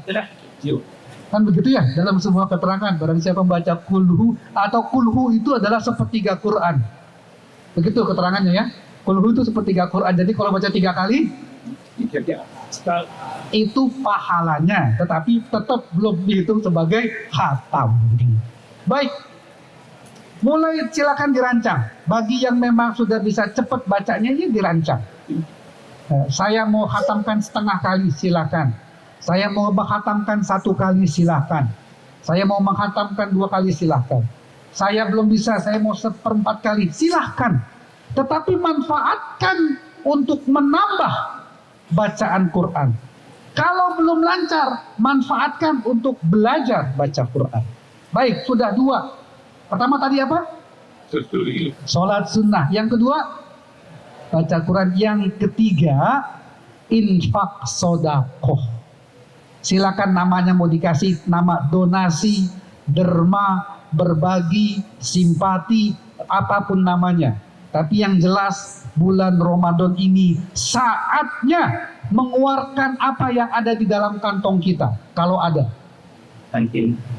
Kan begitu ya dalam sebuah keterangan. Barang siapa membaca kulhu, atau kulhu itu adalah sepertiga Quran. Begitu keterangannya ya. Kulhu itu sepertiga Quran. Jadi kalau baca 3 kali, itu pahalanya, tetapi tetap belum dihitung sebagai khatam. Baik, mulai silakan dirancang. Bagi yang memang sudah bisa cepat bacanya, ya dirancang. Saya mau khatamkan setengah kali, silakan. Saya mau khatamkan 1 kali, silakan. Saya mau menghatamkan 2 kali, silahkan. Saya belum bisa, saya mau 1/4 kali, silahkan. Tetapi manfaatkan untuk menambah bacaan Quran. Kalau belum lancar, manfaatkan untuk belajar baca Quran. Baik, sudah 2. Pertama tadi apa? Sholat sunnah. Yang kedua, baca Quran. Yang ketiga, infak sodakoh. Silakan namanya mau dikasih nama donasi, derma, berbagi, simpati, apapun namanya. Tapi yang jelas bulan Ramadan ini saatnya mengeluarkan apa yang ada di dalam kantong kita. Kalau ada.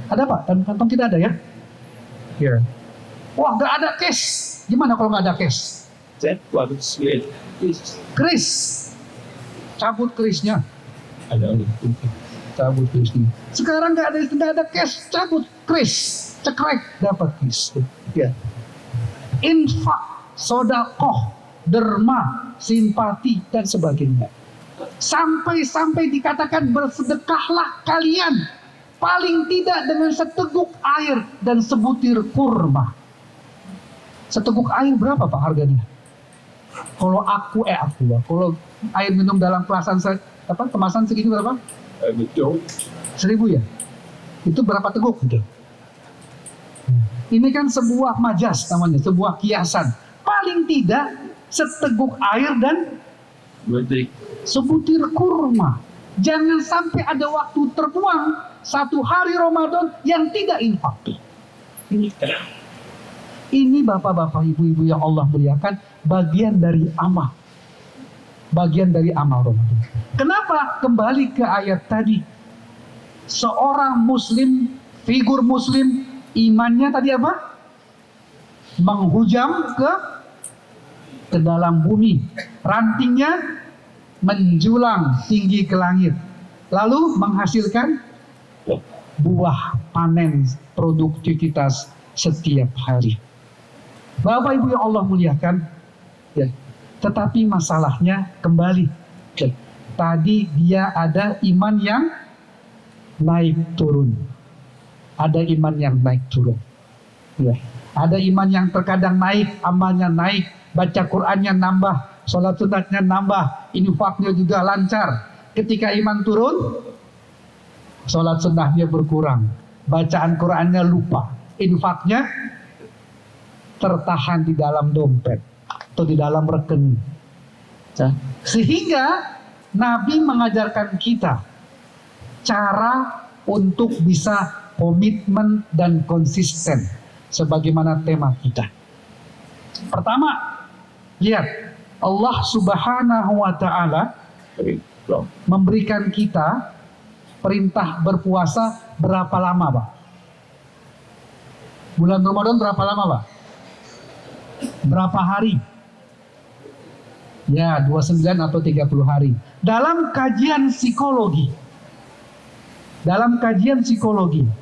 Ada Pak? Dalam kantong kita ada ya? Here. Wah, nggak ada cash. Gimana kalau nggak ada cash? Kris. Cabut krisnya. Cabut krisnya. Sekarang nggak ada cash. Cabut kris. Cekrek dapat kris. Ya. Infak, sodakoh, derma, simpati dan sebagainya. Sampai dikatakan bersedekahlah kalian paling tidak dengan seteguk air dan sebutir kurma. Seteguk air berapa Pak harganya? Kalau kalau air minum dalam kemasan segini berapa? 1.000 ya? Itu berapa teguk gitu? Ini kan sebuah majas namanya, sebuah kiasan. Paling tidak seteguk air dan sebutir kurma. Jangan sampai ada waktu terbuang 1 hari Ramadan yang tidak infak. Ini bapak-bapak, ibu-ibu yang Allah muliakan, bagian dari amal. Bagian dari amal Ramadan. Kenapa? Kembali ke ayat tadi. Seorang muslim, figur muslim, imannya tadi apa? Menghujam ke dalam bumi. Rantingnya menjulang tinggi ke langit. Lalu menghasilkan buah panen produktivitas setiap hari. Bapak Ibu yang Allah muliakan, ya. Tetapi masalahnya kembali, ya. Tadi dia ada iman yang naik turun. Ada iman yang naik turun. Ya. Ada iman yang terkadang naik, amalnya naik, baca Qur'annya nambah, sholat sunatnya nambah, infaknya juga lancar. Ketika iman turun, sholat sunnahnya berkurang, bacaan Qur'annya lupa, infaknya tertahan di dalam dompet atau di dalam rekening. Sehingga Nabi mengajarkan kita cara untuk bisa komitmen dan konsisten sebagaimana tema kita. Pertama, lihat Allah Subhanahu wa taala memberikan kita perintah berpuasa berapa lama, Pak? Bulan Ramadan berapa lama, Pak? Berapa hari? Ya, 29 atau 30 hari. Dalam kajian psikologi,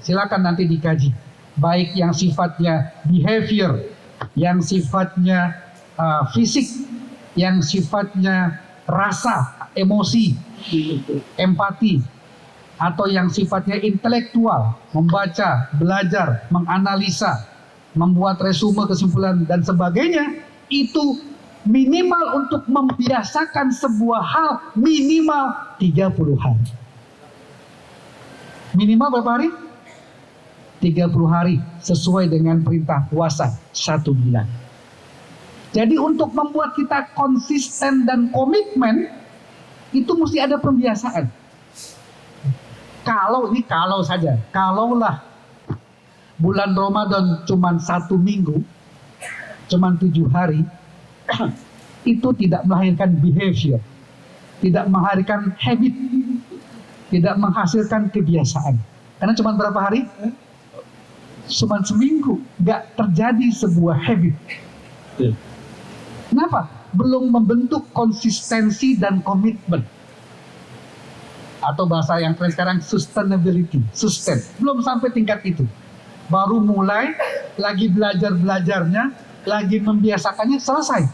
silakan nanti dikaji. Baik yang sifatnya behavior, yang sifatnya fisik, yang sifatnya rasa, emosi, empati, atau yang sifatnya intelektual, membaca, belajar, menganalisa, membuat resume, kesimpulan, dan sebagainya, itu minimal untuk membiasakan sebuah hal minimal 30 hari. Minimal berapa hari? 30 hari sesuai dengan perintah puasa 1 bulan. Jadi untuk membuat kita konsisten dan komitmen, itu mesti ada pembiasaan. Kalau saja, kalaulah bulan Ramadan cuma 1 minggu, cuma 7 hari, itu tidak melahirkan behavior, tidak melahirkan habit, tidak menghasilkan kebiasaan. Karena cuma berapa hari? Cuma seminggu, nggak terjadi sebuah habit. Kenapa? Belum membentuk konsistensi dan komitmen. Atau bahasa yang keren sekarang sustainability, sustain. Belum sampai tingkat itu. Baru mulai, lagi belajarnya, lagi membiasakannya, selesai.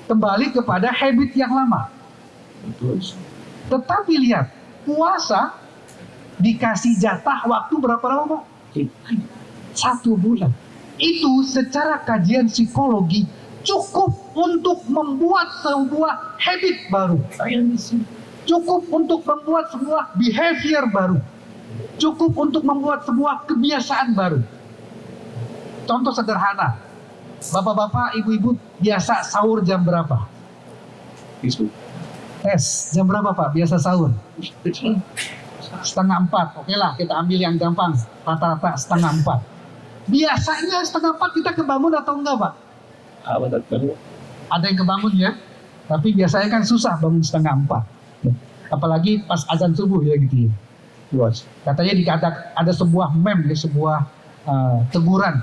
Kembali kepada habit yang lama. Tetapi lihat, puasa dikasih jatah waktu berapa lama Pak? 1 bulan. Itu secara kajian psikologi cukup untuk membuat sebuah habit baru. Cukup untuk membuat sebuah behavior baru. Cukup untuk membuat sebuah kebiasaan baru. Contoh sederhana. Bapak-bapak, ibu-ibu biasa sahur jam berapa? Tes, jam berapa Pak biasa sahur? 3:30. Oke lah, kita ambil yang gampang. Rata-rata 3:30. Biasanya 3:30 kita kebangun atau enggak Pak? Ada yang kebangun ya, tapi biasanya kan susah bangun 3:30. Apalagi pas azan subuh ya gitu ya. Katanya ada sebuah meme ya, sebuah teguran.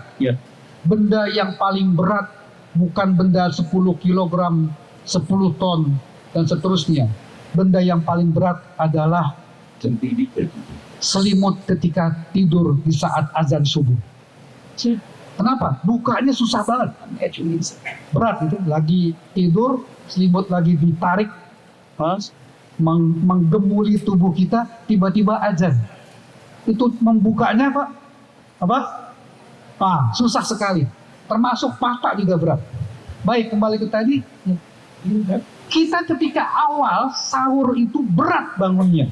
Benda yang paling berat bukan benda 10 kilogram, 10 ton dan seterusnya. Benda yang paling berat adalah selimut ketika tidur di saat azan subuh. Kenapa? Bukanya susah banget. Berat itu, lagi tidur, selimut lagi ditarik, menggemuli tubuh kita, tiba-tiba azan. Itu membukanya susah sekali. Termasuk paha juga berat. Baik, kembali ke tadi. Kita ketika awal sahur itu berat bangunnya.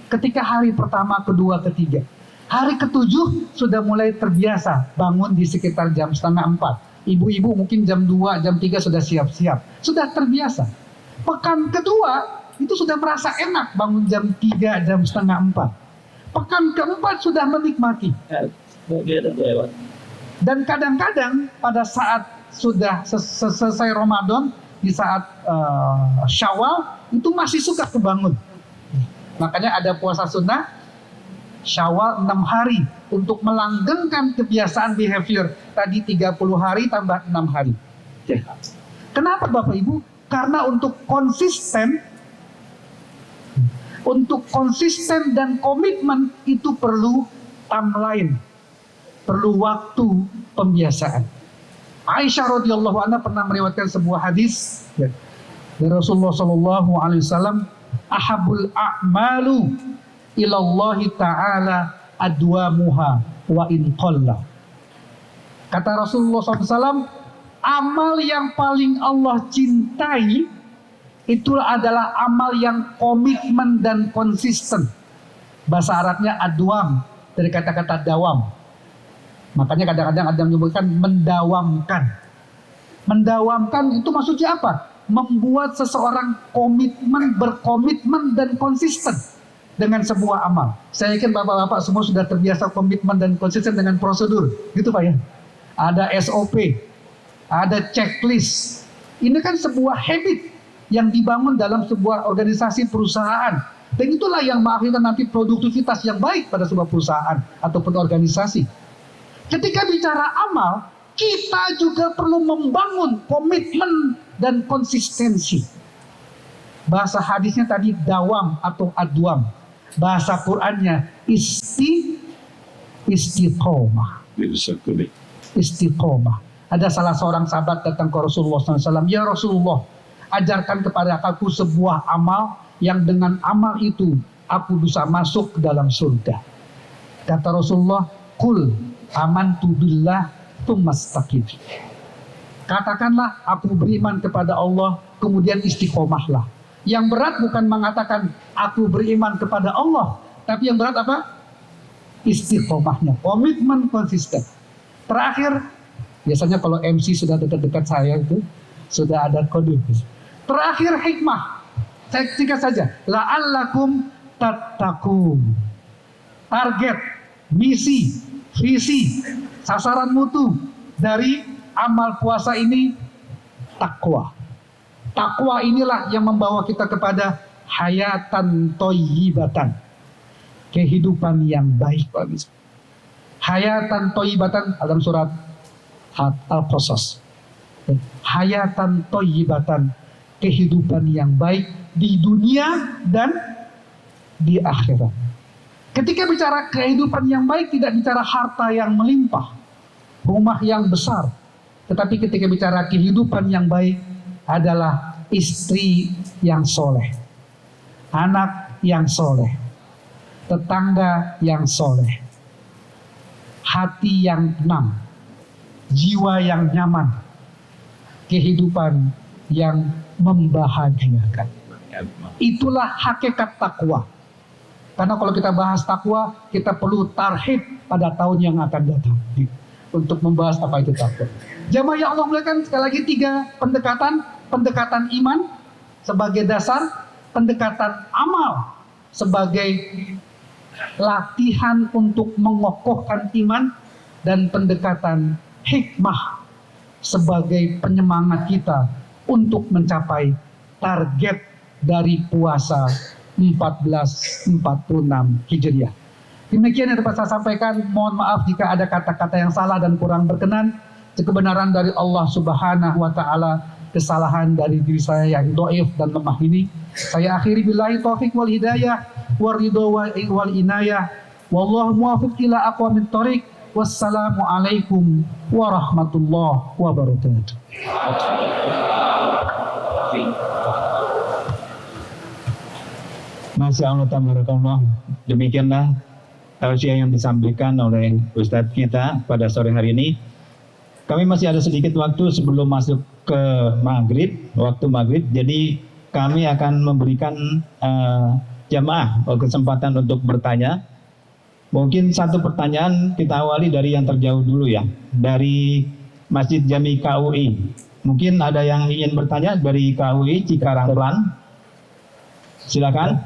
Ketika hari pertama, kedua, ketiga. Hari ke-7 sudah mulai terbiasa bangun di sekitar jam 3:30. Ibu-ibu mungkin jam 2, jam 3 sudah siap-siap. Sudah terbiasa. Pekan kedua itu sudah merasa enak bangun jam 3, jam 3:30. Pekan keempat sudah menikmati. Dan kadang-kadang pada saat sudah selesai Ramadan, di saat Syawal, itu masih suka kebangun. Makanya ada puasa sunnah, Syawal 6 hari untuk melanggengkan kebiasaan behavior. Tadi 30 hari tambah 6 hari. Kenapa Bapak Ibu? Karena untuk konsisten dan komitmen itu perlu timeline, perlu waktu pembiasaan. Aisyah radhiyallahu anha pernah meriwayatkan sebuah hadis dari Rasulullah sallallahu alaihi wasallam, ahabul a'malu ilallahi ta'ala adwamuha wa in qalla. Kata Rasulullah SAW, amal yang paling Allah cintai itu adalah amal yang komitmen dan konsisten. Bahasa Arabnya adwam, dari kata-kata dawam. Makanya kadang-kadang ada yang menyebutkan mendawamkan. Mendawamkan itu maksudnya apa? Membuat seseorang berkomitmen dan konsisten dengan sebuah amal. Saya yakin bapak-bapak semua sudah terbiasa komitmen dan konsisten dengan prosedur, gitu Pak ya. Ada SOP, ada checklist. Ini kan sebuah habit yang dibangun dalam sebuah organisasi perusahaan. Dan itulah yang menghasilkan nanti produktivitas yang baik pada sebuah perusahaan ataupun organisasi. Ketika bicara amal, kita juga perlu membangun komitmen dan konsistensi. Bahasa hadisnya tadi dawam atau adwam. Bahasa Qur'annya istiqomah. Istiqomah. Ada salah seorang sahabat datang ke Rasulullah SAW. Ya Rasulullah, ajarkan kepada aku sebuah amal yang dengan amal itu aku bisa masuk ke dalam surga. Kata Rasulullah, Qul amantu billah tsumastaqim. Katakanlah aku beriman kepada Allah, kemudian istiqomahlah. Yang berat bukan mengatakan aku beriman kepada Allah, tapi yang berat apa? Istiqomahnya, komitmen konsisten. Terakhir, biasanya kalau MC sudah dekat-dekat saya itu sudah ada kode. Terakhir hikmah, saya singkat saja. La'allakum tattaqun. Target, misi, visi, sasaran mutu dari amal puasa ini takwa. Takwa inilah yang membawa kita kepada hayatan thayyibatan, kehidupan yang baik. Hayatan thayyibatan dalam surat Al-Qasas. Hayatan thayyibatan, kehidupan yang baik di dunia dan di akhirat. Ketika bicara kehidupan yang baik, tidak bicara harta yang melimpah, rumah yang besar. Tetapi ketika bicara kehidupan yang baik adalah istri yang soleh, anak yang soleh, tetangga yang soleh, hati yang tenang, jiwa yang nyaman, kehidupan yang membahagiakan. Itulah hakikat takwa. Karena kalau kita bahas takwa, kita perlu tarhib pada tahun yang akan datang untuk membahas apa itu takwa. Jamaah yang Allah muliakan, sekali lagi 3 pendekatan. Pendekatan iman sebagai dasar, pendekatan amal sebagai latihan untuk mengokohkan iman, dan pendekatan hikmah sebagai penyemangat kita untuk mencapai target dari puasa 1446 Hijriah. Demikian yang dapat saya sampaikan. Mohon maaf jika ada kata-kata yang salah dan kurang berkenan. Kebenaran dari Allah Subhanahu wa taala, kesalahan dari diri saya yang dhaif dan lemah ini saya akhiri. Billahi taufik wal hidayah waridho wal inayah, wallahu muwaffiq ila aqwamit thoriq. Wassalamualaikum warahmatullahi wabarakatuh. Masya Allah, tabarakallah. Demikianlah tausiah yang disampaikan oleh Ustadz kita pada sore hari ini. Kami masih ada sedikit waktu sebelum masuk ke maghrib, waktu maghrib. Jadi kami akan memberikan jamaah kesempatan untuk bertanya. Mungkin satu pertanyaan kita awali dari yang terjauh dulu ya, dari Masjid Jami KUI. Mungkin ada yang ingin bertanya dari KUI Cikarangplan. Silakan.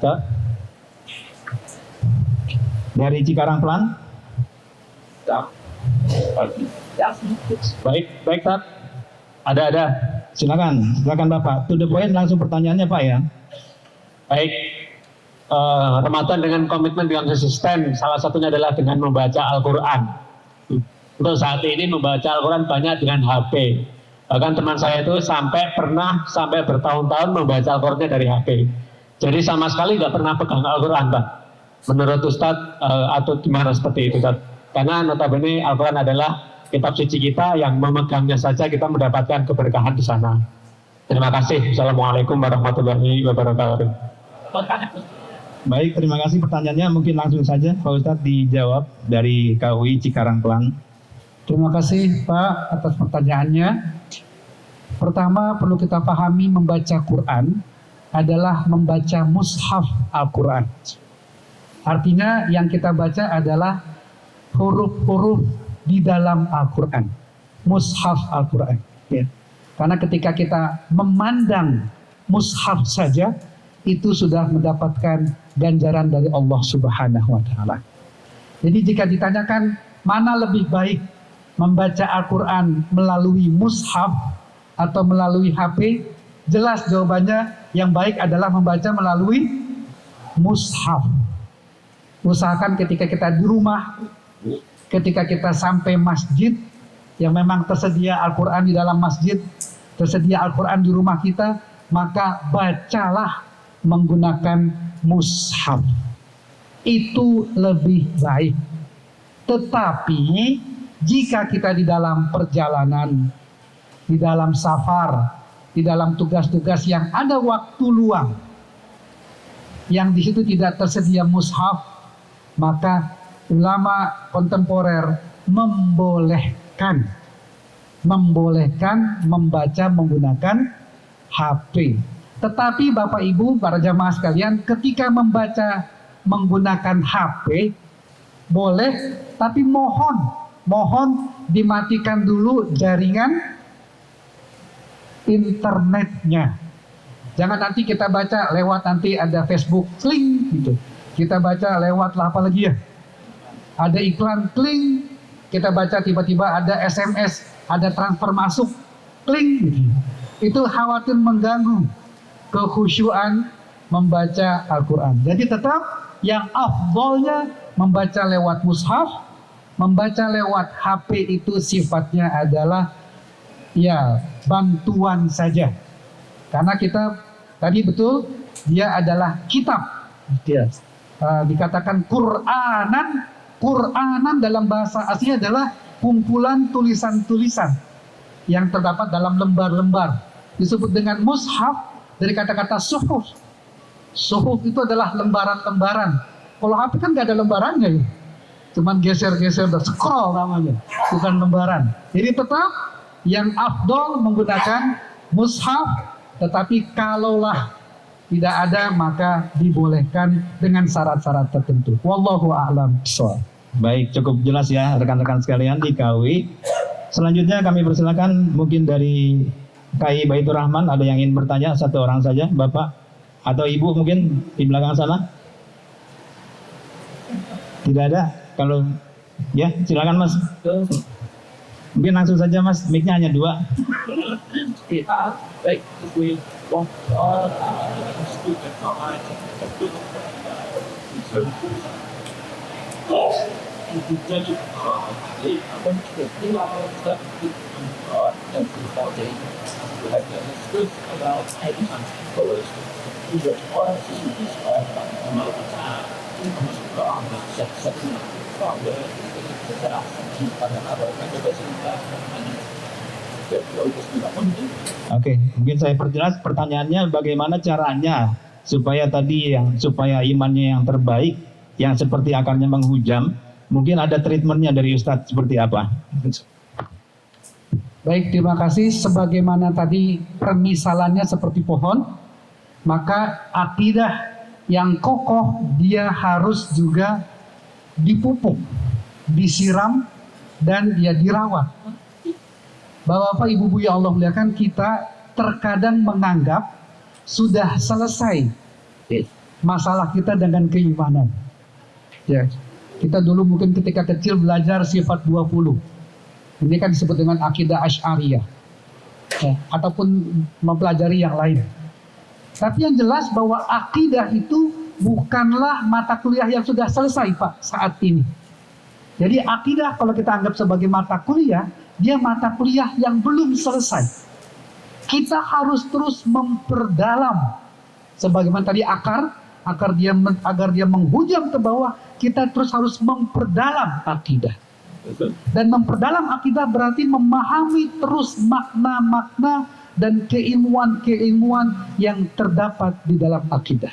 Dari Cikarangplan. Baik, Tat. Ada. Silakan Bapak. To the point langsung pertanyaannya, Pak ya. Baik, Ramadan dengan komitmen dengan konsisten, salah satunya adalah dengan membaca Al-Quran. Untuk saat ini membaca Al-Quran banyak dengan HP. Bahkan teman saya itu sampai bertahun-tahun membaca Al-Qurannya dari HP. Jadi sama sekali nggak pernah pegang Al-Quran, Pak. Menurut Ustadz atau gimana seperti itu, Ustadz? Karena notabene Al-Quran adalah kitab suci kita, yang memegangnya saja kita mendapatkan keberkahan di sana. Terima kasih. Assalamualaikum warahmatullahi wabarakatuh. Baik, terima kasih pertanyaannya. Mungkin langsung saja Pak Ustadz dijawab dari KUI Cikarangplan. Terima kasih Pak atas pertanyaannya. Pertama, perlu kita pahami membaca Quran adalah membaca mushaf Al-Quran. Artinya yang kita baca adalah huruf-huruf di dalam Al-Quran, mushaf Al-Quran ya. Karena ketika kita memandang mushaf saja, itu sudah mendapatkan ganjaran dari Allah Subhanahu wa ta'ala. Jadi jika ditanyakan mana lebih baik, membaca Al-Quran melalui mushaf atau melalui HP, jelas jawabannya yang baik adalah membaca melalui mushaf. Usahakan ketika kita di rumah, ketika kita sampai masjid yang memang tersedia Al-Quran di dalam masjid, tersedia Al-Quran di rumah kita, maka bacalah menggunakan mushaf. Itu lebih baik. Tetapi jika kita di dalam perjalanan, di dalam safar, di dalam tugas-tugas yang ada waktu luang, yang di situ tidak tersedia mushaf, maka ulama kontemporer membolehkan membaca menggunakan HP. Tetapi Bapak Ibu, para jamaah sekalian, ketika membaca menggunakan HP boleh, tapi mohon dimatikan dulu jaringan internetnya. Jangan nanti kita baca lewat, nanti ada Facebook kling gitu. Kita baca lewat apa lagi ya? Ada iklan kling, kita baca tiba-tiba ada SMS, ada transfer masuk kling gitu. Itu khawatir mengganggu kekhusyuan membaca Al-Quran. Jadi tetap yang afdolnya membaca lewat mushaf, membaca lewat HP itu sifatnya adalah ya bantuan saja. Karena kita tadi betul, dia adalah kitab. Dikatakan Qur'anan dalam bahasa aslinya adalah kumpulan tulisan-tulisan yang terdapat dalam lembar-lembar. Disebut dengan mushaf dari kata-kata suhuf. Suhuf itu adalah lembaran-lembaran. Kalau HP kan nggak ada lembarannya ya. Cuman geser-geser dan scroll namanya, bukan lembaran. Jadi tetap yang afdol menggunakan mushaf, tetapi kalaulah tidak ada maka dibolehkan dengan syarat-syarat tertentu. Wallahu a'lam bishawab. Baik, cukup jelas ya rekan-rekan sekalian di KUI. Selanjutnya kami persilakan mungkin dari KI Baitur Rahman ada yang ingin bertanya, satu orang saja, Bapak atau Ibu mungkin di belakang sana. Tidak ada. Kalau ya silakan Mas. Mungkin langsung saja Mas, mic-nya hanya 2. Baik, Oke, mungkin saya perjelas pertanyaannya bagaimana caranya supaya supaya imannya yang terbaik, yang seperti akarnya menghujam, mungkin ada treatmentnya dari Ustadz seperti apa? Baik, terima kasih. Sebagaimana tadi permisalannya seperti pohon, maka akidah yang kokoh dia harus juga dipupuk, disiram, dan dia dirawat. Bapak Ibu yang Allah muliakan, kita terkadang menganggap sudah selesai masalah kita dengan keimanan. Ya, kita dulu mungkin ketika kecil belajar sifat 20. Ini kan disebut dengan akidah Asy'ariyah. Ya, ataupun mempelajari yang lain. Tapi yang jelas bahwa akidah itu bukanlah mata kuliah yang sudah selesai Pak saat ini. Jadi akidah kalau kita anggap sebagai mata kuliah, dia mata kuliah yang belum selesai. Kita harus terus memperdalam. Sebagaimana tadi agar dia menghujam ke bawah, kita terus harus memperdalam akidah. Dan memperdalam akidah berarti memahami terus makna-makna dan keilmuan-keilmuan yang terdapat di dalam akidah.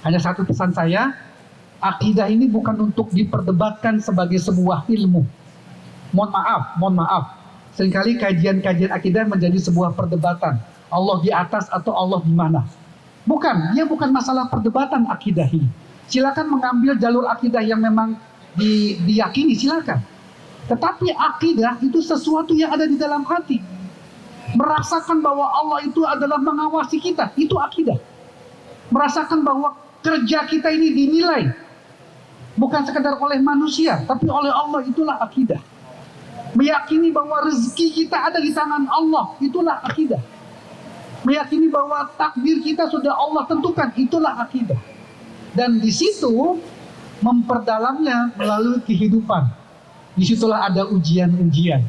Hanya satu pesan saya, akidah ini bukan untuk diperdebatkan sebagai sebuah ilmu. Mohon maaf. Seringkali kajian-kajian akidah menjadi sebuah perdebatan. Allah di atas atau Allah di mana? Bukan, dia bukan masalah perdebatan akidah ini. Silakan mengambil jalur akidah yang memang diyakini, silakan. Tetapi akidah itu sesuatu yang ada di dalam hati. Merasakan bahwa Allah itu adalah mengawasi kita, itu akidah. Merasakan bahwa kerja kita ini dinilai bukan sekedar oleh manusia, tapi oleh Allah, itulah akidah. Meyakini bahwa rezeki kita ada di tangan Allah, itulah akidah. Meyakini bahwa takdir kita sudah Allah tentukan, itulah akidah. Dan di situ memperdalamnya melalui kehidupan. Disitulah ada ujian-ujian.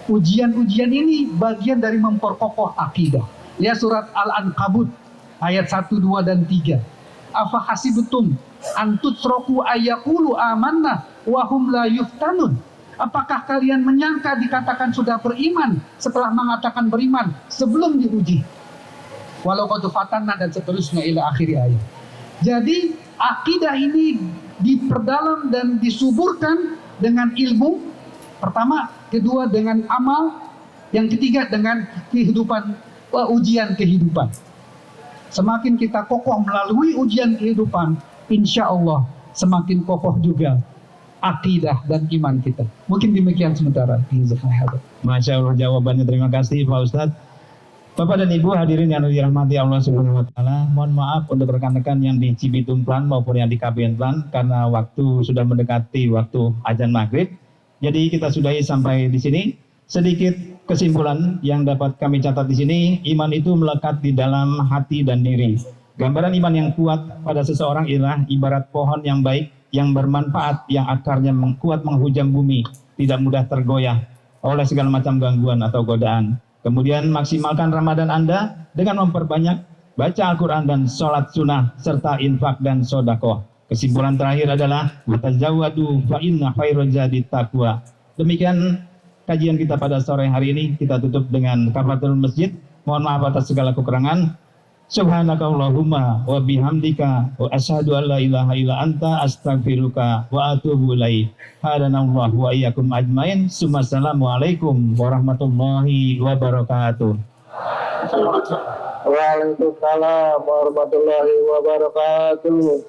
Ujian-ujian ini bagian dari memperkokoh akidah. Ya, surat Al-Ankabut ayat 1, 2, dan 3. Afa hasibtum an tutraku ayyaqulu amanna wa hum la yuftanun. Apakah kalian menyangka dikatakan sudah beriman setelah mengatakan beriman sebelum diuji? Walau qad fatanna dan seterusnya ila akhir ayat. Jadi akidah ini diperdalam dan disuburkan dengan ilmu pertama, kedua dengan amal, yang ketiga dengan kehidupan, ujian kehidupan. Semakin kita kokoh melalui ujian kehidupan, insya Allah semakin kokoh juga akidah dan iman kita. Mungkin demikian sementara. Masya Allah jawabannya, terima kasih Pak Ustadz. Bapak dan Ibu hadirin yang dirahmati Allah Subhanahu wa taala, mohon maaf untuk rekan-rekan yang di Cibitung Plan maupun yang di KBN Plan karena waktu sudah mendekati waktu azan maghrib. Jadi kita sudahi sampai di sini. Sedikit kesimpulan yang dapat kami catat di sini, iman itu melekat di dalam hati dan diri. Gambaran iman yang kuat pada seseorang ialah ibarat pohon yang baik, yang bermanfaat, yang akarnya kuat menghujam bumi, tidak mudah tergoyah oleh segala macam gangguan atau godaan. Kemudian maksimalkan Ramadan Anda dengan memperbanyak baca Al-Quran dan sholat sunnah serta infak dan sodakoh. Kesimpulan terakhir adalah watazawwadu fa inna khairal zadi taqwa. Demikian kajian kita pada sore hari ini. Kita tutup dengan kafaratul masjid. Mohon maaf atas segala kekurangan. Subhanakallahumma wa bihamdika wa asyhadu an la ilaha illa anta astaghfiruka wa atubu ilaik. Hadanallahu wa iyyakum ajmain. Assalamualaikum warahmatullahi wabarakatuh. Waalaikumsalam warahmatullahi wabarakatuh.